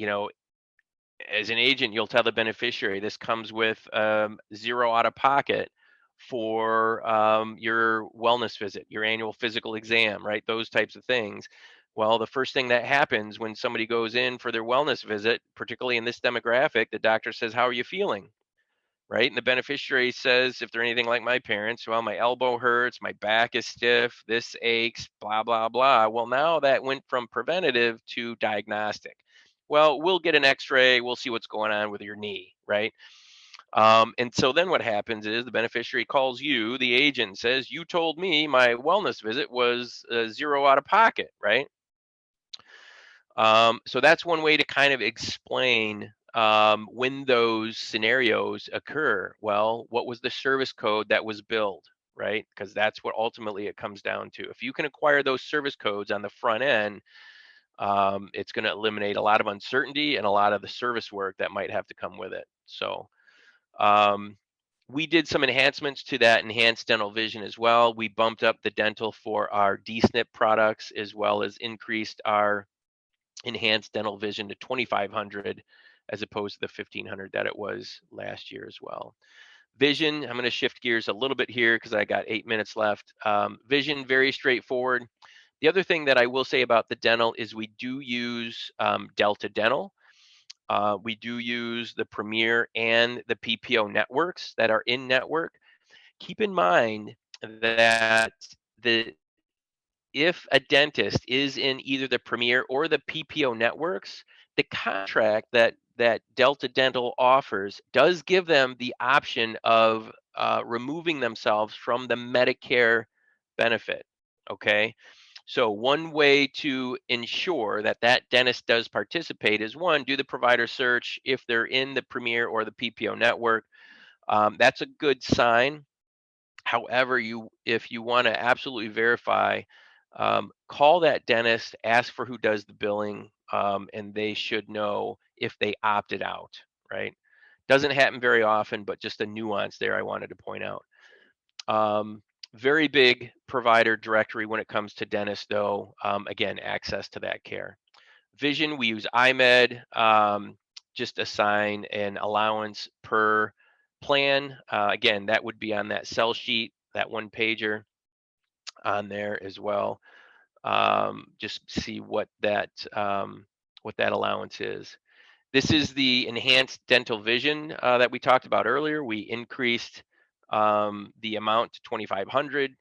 Speaker 2: as an agent, you'll tell the beneficiary this comes with zero out of pocket for your wellness visit, your annual physical exam, right? Those types of things. Well, the first thing that happens when somebody goes in for their wellness visit, particularly in this demographic, the doctor says, "How are you feeling?" Right? And the beneficiary says, if they're anything like my parents, well, my elbow hurts, my back is stiff, this aches, blah, blah, blah. Well, now that went from preventative to diagnostic. Well, we'll get an x-ray, we'll see what's going on with your knee, right? And so then what happens is the beneficiary calls you, the agent, and says, you told me my wellness visit was zero out of pocket, right? So that's one way to kind of explain when those scenarios occur. Well, what was the service code that was billed, right? Because that's what ultimately it comes down to. If you can acquire those service codes on the front end, it's going to eliminate a lot of uncertainty and a lot of the service work that might have to come with it. So we did some enhancements to that enhanced dental vision as well. We bumped up the dental for our DSNP products as well as increased our enhanced dental vision to 2,500 as opposed to the 1,500 that it was last year as well. Vision, I'm going to shift gears a little bit here because I got 8 minutes left. Vision, very straightforward. The other thing that I will say about the dental is we do use Delta Dental. We do use the Premier and the PPO networks that are in network. Keep in mind that if a dentist is in either the Premier or the PPO networks, the contract that Delta Dental offers does give them the option of removing themselves from the Medicare benefit. Okay. So one way to ensure that that dentist does participate is one, do the provider search if they're in the Premier or the PPO network. That's a good sign. However, if you want to absolutely verify, call that dentist, ask for who does the billing, and they should know if they opted out, right? Doesn't happen very often, but just a nuance there I wanted to point out. Very big provider directory when it comes to dentists, though. Again, access to that care. Vision, we use iMed, just assign an allowance per plan. Again, that would be on that sell sheet, that one pager on there as well. Just see what that allowance is. This is the enhanced dental vision that we talked about earlier. We increased the amount to 2,500,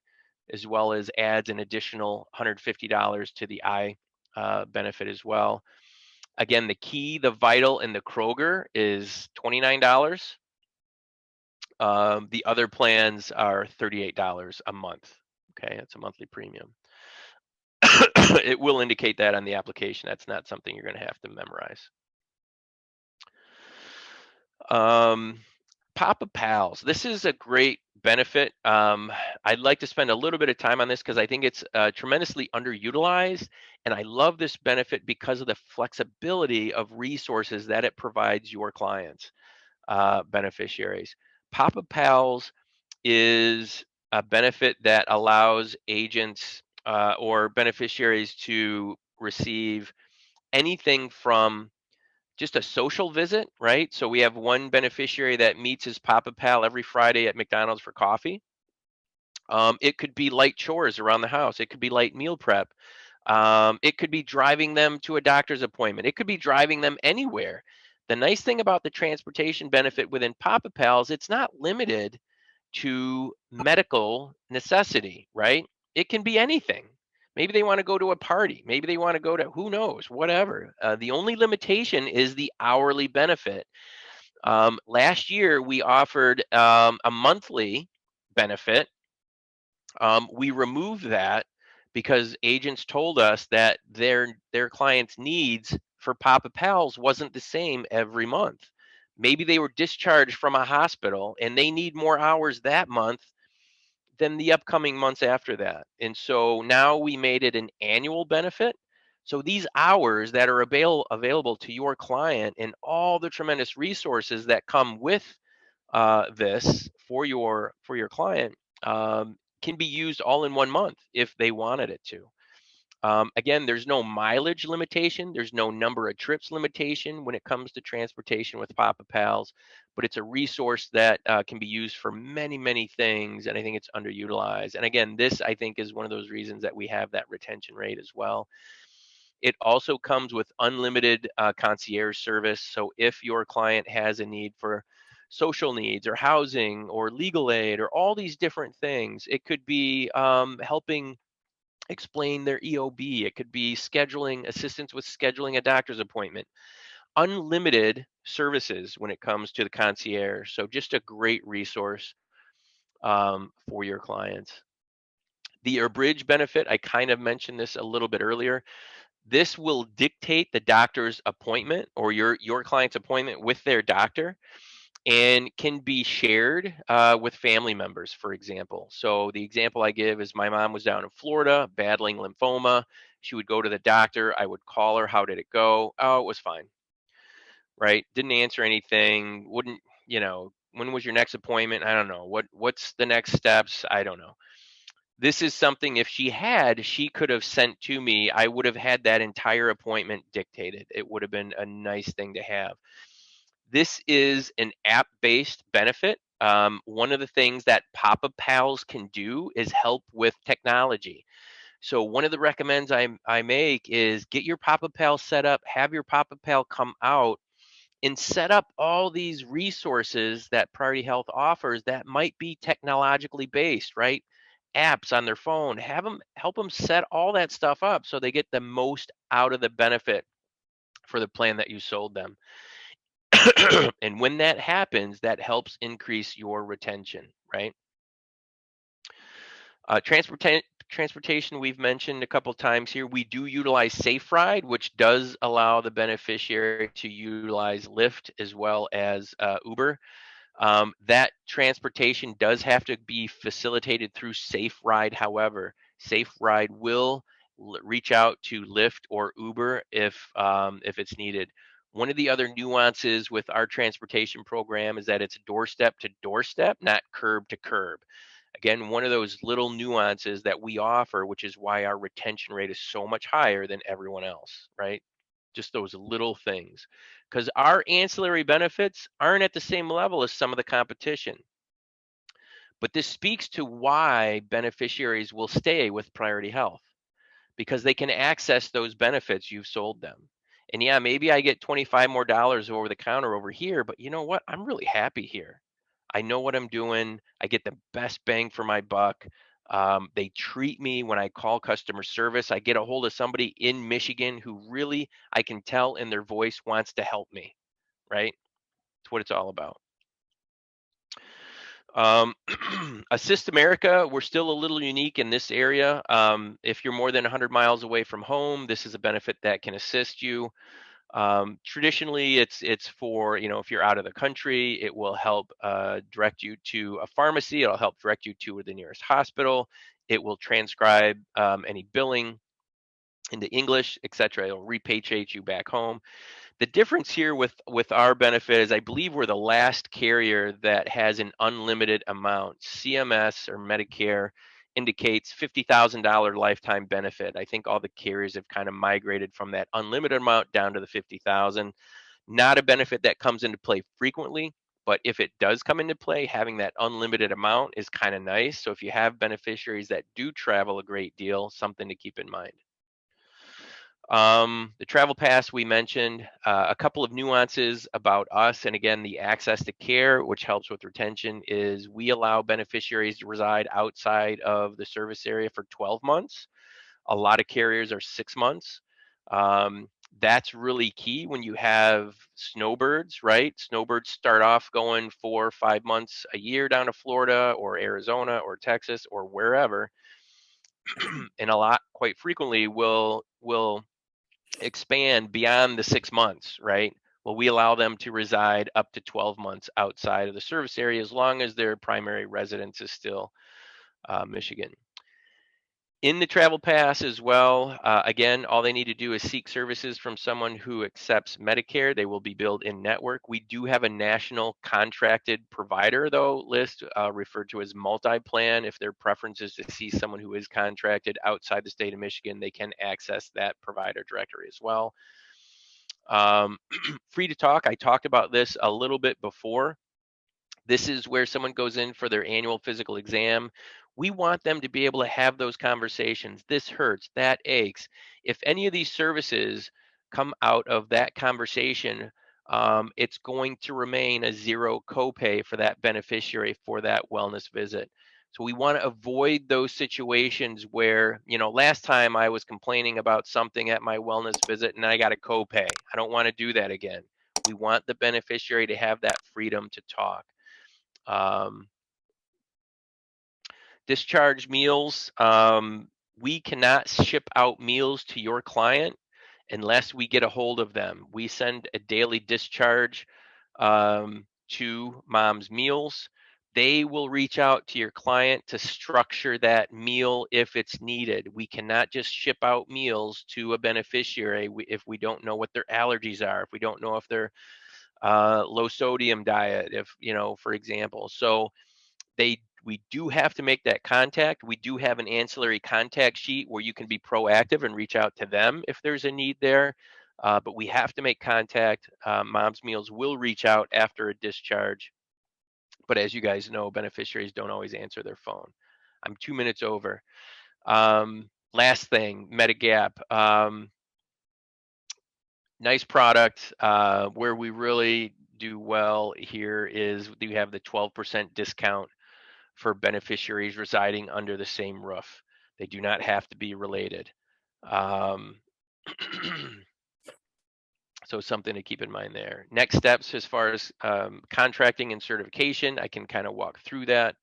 Speaker 2: as well as adds an additional $150 to the eye benefit as well. Again, the key, the Vital, and the Kroger is $29. The other plans are $38 a month. Okay, that's a monthly premium. It will indicate that on the application. That's not something you're going to have to memorize. Papa Pals. This is a great benefit. I'd like to spend a little bit of time on this because I think it's tremendously underutilized. And I love this benefit because of the flexibility of resources that it provides your clients, beneficiaries. Papa Pals is a benefit that allows agents or beneficiaries to receive anything from just a social visit, right? So we have one beneficiary that meets his Papa Pal every Friday at McDonald's for coffee. It could be light chores around the house. It could be light meal prep. It could be driving them to a doctor's appointment. It could be driving them anywhere. The nice thing about the transportation benefit within Papa Pals, it's not limited to medical necessity, right? It can be anything. Maybe they want to go to a party. Maybe they want to go to who knows, whatever. The only limitation is the hourly benefit. Last year, we offered a monthly benefit. We removed that because agents told us that their clients' needs for Papa Pals wasn't the same every month. Maybe they were discharged from a hospital and they need more hours that month than the upcoming months after that. And so now we made it an annual benefit. So these hours that are available to your client and all the tremendous resources that come with this for your client can be used all in 1 month if they wanted it to. Again, there's no mileage limitation. There's no number of trips limitation when it comes to transportation with Papa Pals, but it's a resource that can be used for many, many things. And I think it's underutilized. And again, this I think is one of those reasons that we have that retention rate as well. It also comes with unlimited concierge service. So if your client has a need for social needs or housing or legal aid or all these different things, it could be helping explain their EOB. It could be scheduling assistance with scheduling a doctor's appointment. Unlimited services when it comes to the concierge. So just a great resource for your clients. The abridged benefit, I kind of mentioned this a little bit earlier. This will dictate the doctor's appointment or your client's appointment with their doctor and can be shared with family members, for example. So the example I give is my mom was down in Florida battling lymphoma. She would go to the doctor. I would call her. How did it go? Oh, it was fine. Right? Didn't answer anything. Wouldn't, when was your next appointment? I don't know. What's the next steps? I don't know. This is something if she could have sent to me. I would have had that entire appointment dictated. It would have been a nice thing to have. This is an app-based benefit. One of the things that Papa Pals can do is help with technology. So one of the recommends I make is get your Papa Pal set up, have your Papa Pal come out and set up all these resources that Priority Health offers that might be technologically based, right? Apps on their phone, help them set all that stuff up so they get the most out of the benefit for the plan that you sold them. And when that happens, that helps increase your retention, right? Transportation, we've mentioned a couple times here. We do utilize Safe Ride, which does allow the beneficiary to utilize Lyft as well as Uber. That transportation does have to be facilitated through Safe Ride. However, Safe Ride will reach out to Lyft or Uber if it's needed. One of the other nuances with our transportation program is that it's doorstep to doorstep, not curb to curb. Again, one of those little nuances that we offer, which is why our retention rate is so much higher than everyone else, right? Just those little things. Because our ancillary benefits aren't at the same level as some of the competition. But this speaks to why beneficiaries will stay with Priority Health because they can access those benefits you've sold them. And yeah, maybe I get 25 more dollars over the counter over here, but you know what? I'm really happy here. I know what I'm doing. I get the best bang for my buck. They treat me when I call customer service. I get a hold of somebody in Michigan who really, I can tell in their voice, wants to help me, right? That's what it's all about. Um, Assist America, we're still a little unique in this area. If you're more than 100 miles away from home, this is a benefit that can assist you. Traditionally, it's for, if you're out of the country, it will help direct you to a pharmacy. It'll help direct you to the nearest hospital. It will transcribe any billing into English, etc. It'll repatriate you back home. The difference here with our benefit is I believe we're the last carrier that has an unlimited amount. CMS or Medicare indicates $50,000 lifetime benefit. I think all the carriers have kind of migrated from that unlimited amount down to the 50,000. Not a benefit that comes into play frequently, but if it does come into play, having that unlimited amount is kind of nice. So if you have beneficiaries that do travel a great deal, something to keep in mind. The travel pass we mentioned, a couple of nuances about us, and again, the access to care, which helps with retention, is we allow beneficiaries to reside outside of the service area for 12 months. A lot of carriers are 6 months. That's really key when you have snowbirds, right? Snowbirds start off going 4 or 5 months a year down to Florida or Arizona or Texas or wherever, and a lot, quite frequently, will expand beyond the 6 months, right? Well, we allow them to reside up to 12 months outside of the service area as long as their primary residence is still Michigan. In the travel pass as well, again, all they need to do is seek services from someone who accepts Medicare. They will be billed in network. We do have a national contracted provider, though, list referred to as multi-plan. If their preference is to see someone who is contracted outside the state of Michigan, they can access that provider directory as well. Free to talk, I talked about this a little bit before. This is where someone goes in for their annual physical exam. We want them to be able to have those conversations. This hurts, that aches. If any of these services come out of that conversation, it's going to remain a zero copay for that beneficiary for that wellness visit. So we want to avoid those situations where, last time I was complaining about something at my wellness visit and I got a copay. I don't want to do that again. We want the beneficiary to have that freedom to talk. Um, Discharge meals. We cannot ship out meals to your client unless we get a hold of them. We send a daily discharge to Mom's Meals. They will reach out to your client to structure that meal if it's needed. We cannot just ship out meals to a beneficiary if we don't know what their allergies are, if we don't know if they're low sodium diet, if, for example. So we do have to make that contact. We do have an ancillary contact sheet where you can be proactive and reach out to them if there's a need there. But we have to make contact. Mom's Meals will reach out after a discharge. But as you guys know, beneficiaries don't always answer their phone. I'm 2 minutes over. Last thing, Medigap. Nice product. Where we really do well here is we have the 12% discount for beneficiaries residing under the same roof. They do not have to be related. So something to keep in mind there. Next steps as far as contracting and certification, I can kind of walk through that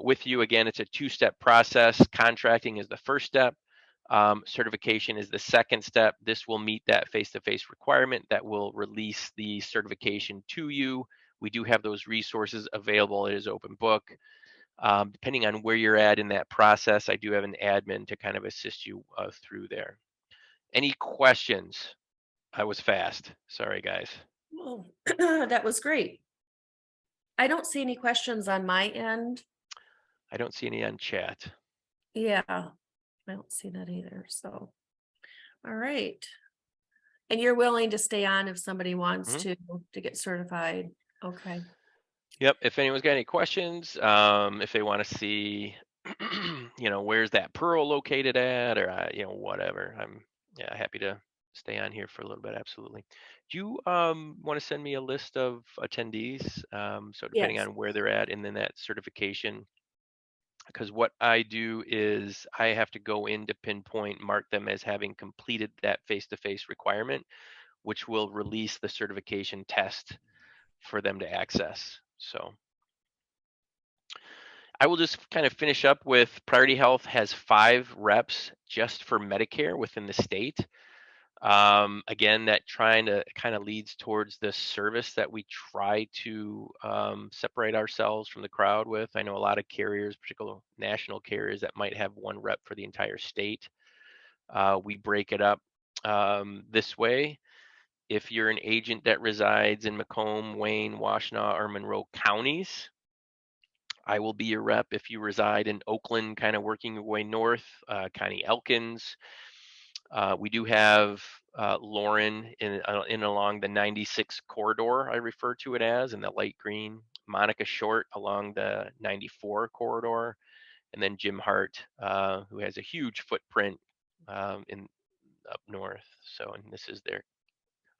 Speaker 2: with you. Again, it's a two-step process. Contracting is the first step. Certification is the second step. This will meet that face-to-face requirement that will release the certification to you. We do have those resources available. It is open book. Depending on where you're at in that process, I do have an admin to kind of assist you through there. Any questions? I was fast. Sorry, guys.
Speaker 1: Well, that was great. I don't see any questions on my end.
Speaker 2: I don't see any on chat.
Speaker 1: Yeah, I don't see that either. So, all right. And you're willing to stay on if somebody wants to get certified. Okay.
Speaker 2: Yep. If anyone's got any questions, if they want to see, where's that pearl located at, or whatever, I'm happy to stay on here for a little bit. Absolutely. Do you want to send me a list of attendees? So depending
Speaker 1: Yes.
Speaker 2: on where they're at, and then that certification. Because what I do is I have to go in to pinpoint, mark them as having completed that face-to-face requirement, which will release the certification test for them to access. So I will just kind of finish up with Priority Health has 5 reps just for Medicare within the state. Again, that trying to kind of leads towards the service that we try to separate ourselves from the crowd with. I know a lot of carriers, particularly national carriers, that might have 1 rep for the entire state. We break it up this way. If you're an agent that resides in Macomb, Wayne, Washtenaw, or Monroe counties, I will be your rep. If you reside in Oakland, kind of working your way north, County Elkins. We do have Lauren in along the 96 corridor, I refer to it as, in the light green. Monica Short along the 94 corridor, and then Jim Hart, who has a huge footprint in up north. So, and this is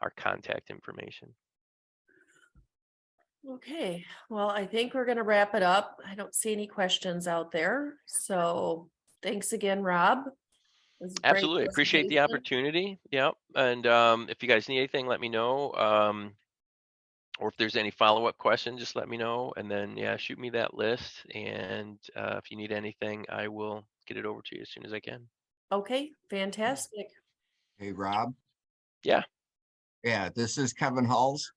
Speaker 2: our contact information.
Speaker 1: Okay. Well, I think we're going to wrap it up. I don't see any questions out there. So thanks again, Rob. It was a great
Speaker 2: Absolutely. Appreciate the
Speaker 1: presentation.
Speaker 2: opportunity. Yep. And if you guys need anything, let me know. Or if there's any follow-up questions, just let me know. And then, shoot me that list. And if you need anything, I will get it over to you as soon as I can.
Speaker 1: Okay, fantastic.
Speaker 3: Hey, Rob.
Speaker 2: Yeah.
Speaker 3: Yeah, this is Kevin Halls.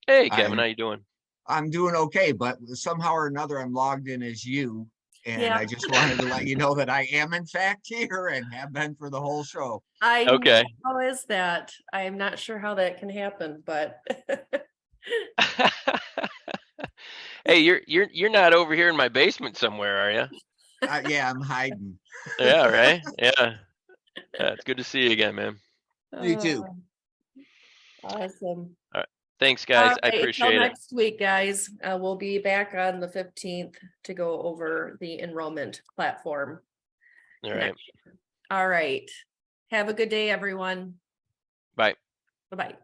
Speaker 2: Hey, Kevin, how you doing?
Speaker 3: I'm doing okay, but somehow or another I'm logged in as you. And
Speaker 1: Yeah.
Speaker 3: I just wanted to let you know that I am in fact here and have been for the whole show.
Speaker 1: I
Speaker 2: Okay.
Speaker 1: know, how is that? I am not sure how that can happen, but
Speaker 2: Hey, you're not over here in my basement somewhere, are you?
Speaker 3: Yeah, I'm hiding.
Speaker 2: Yeah, right. Yeah. It's good to see you again, man.
Speaker 3: You too.
Speaker 1: Awesome.
Speaker 2: All right. Thanks,
Speaker 1: All
Speaker 2: guys. I
Speaker 1: right, until
Speaker 2: appreciate it.
Speaker 1: next week, guys. We'll be back on the 15th to go over the enrollment platform.
Speaker 2: All right.
Speaker 1: All right. Have a good day, everyone.
Speaker 2: Bye.
Speaker 1: Bye-bye.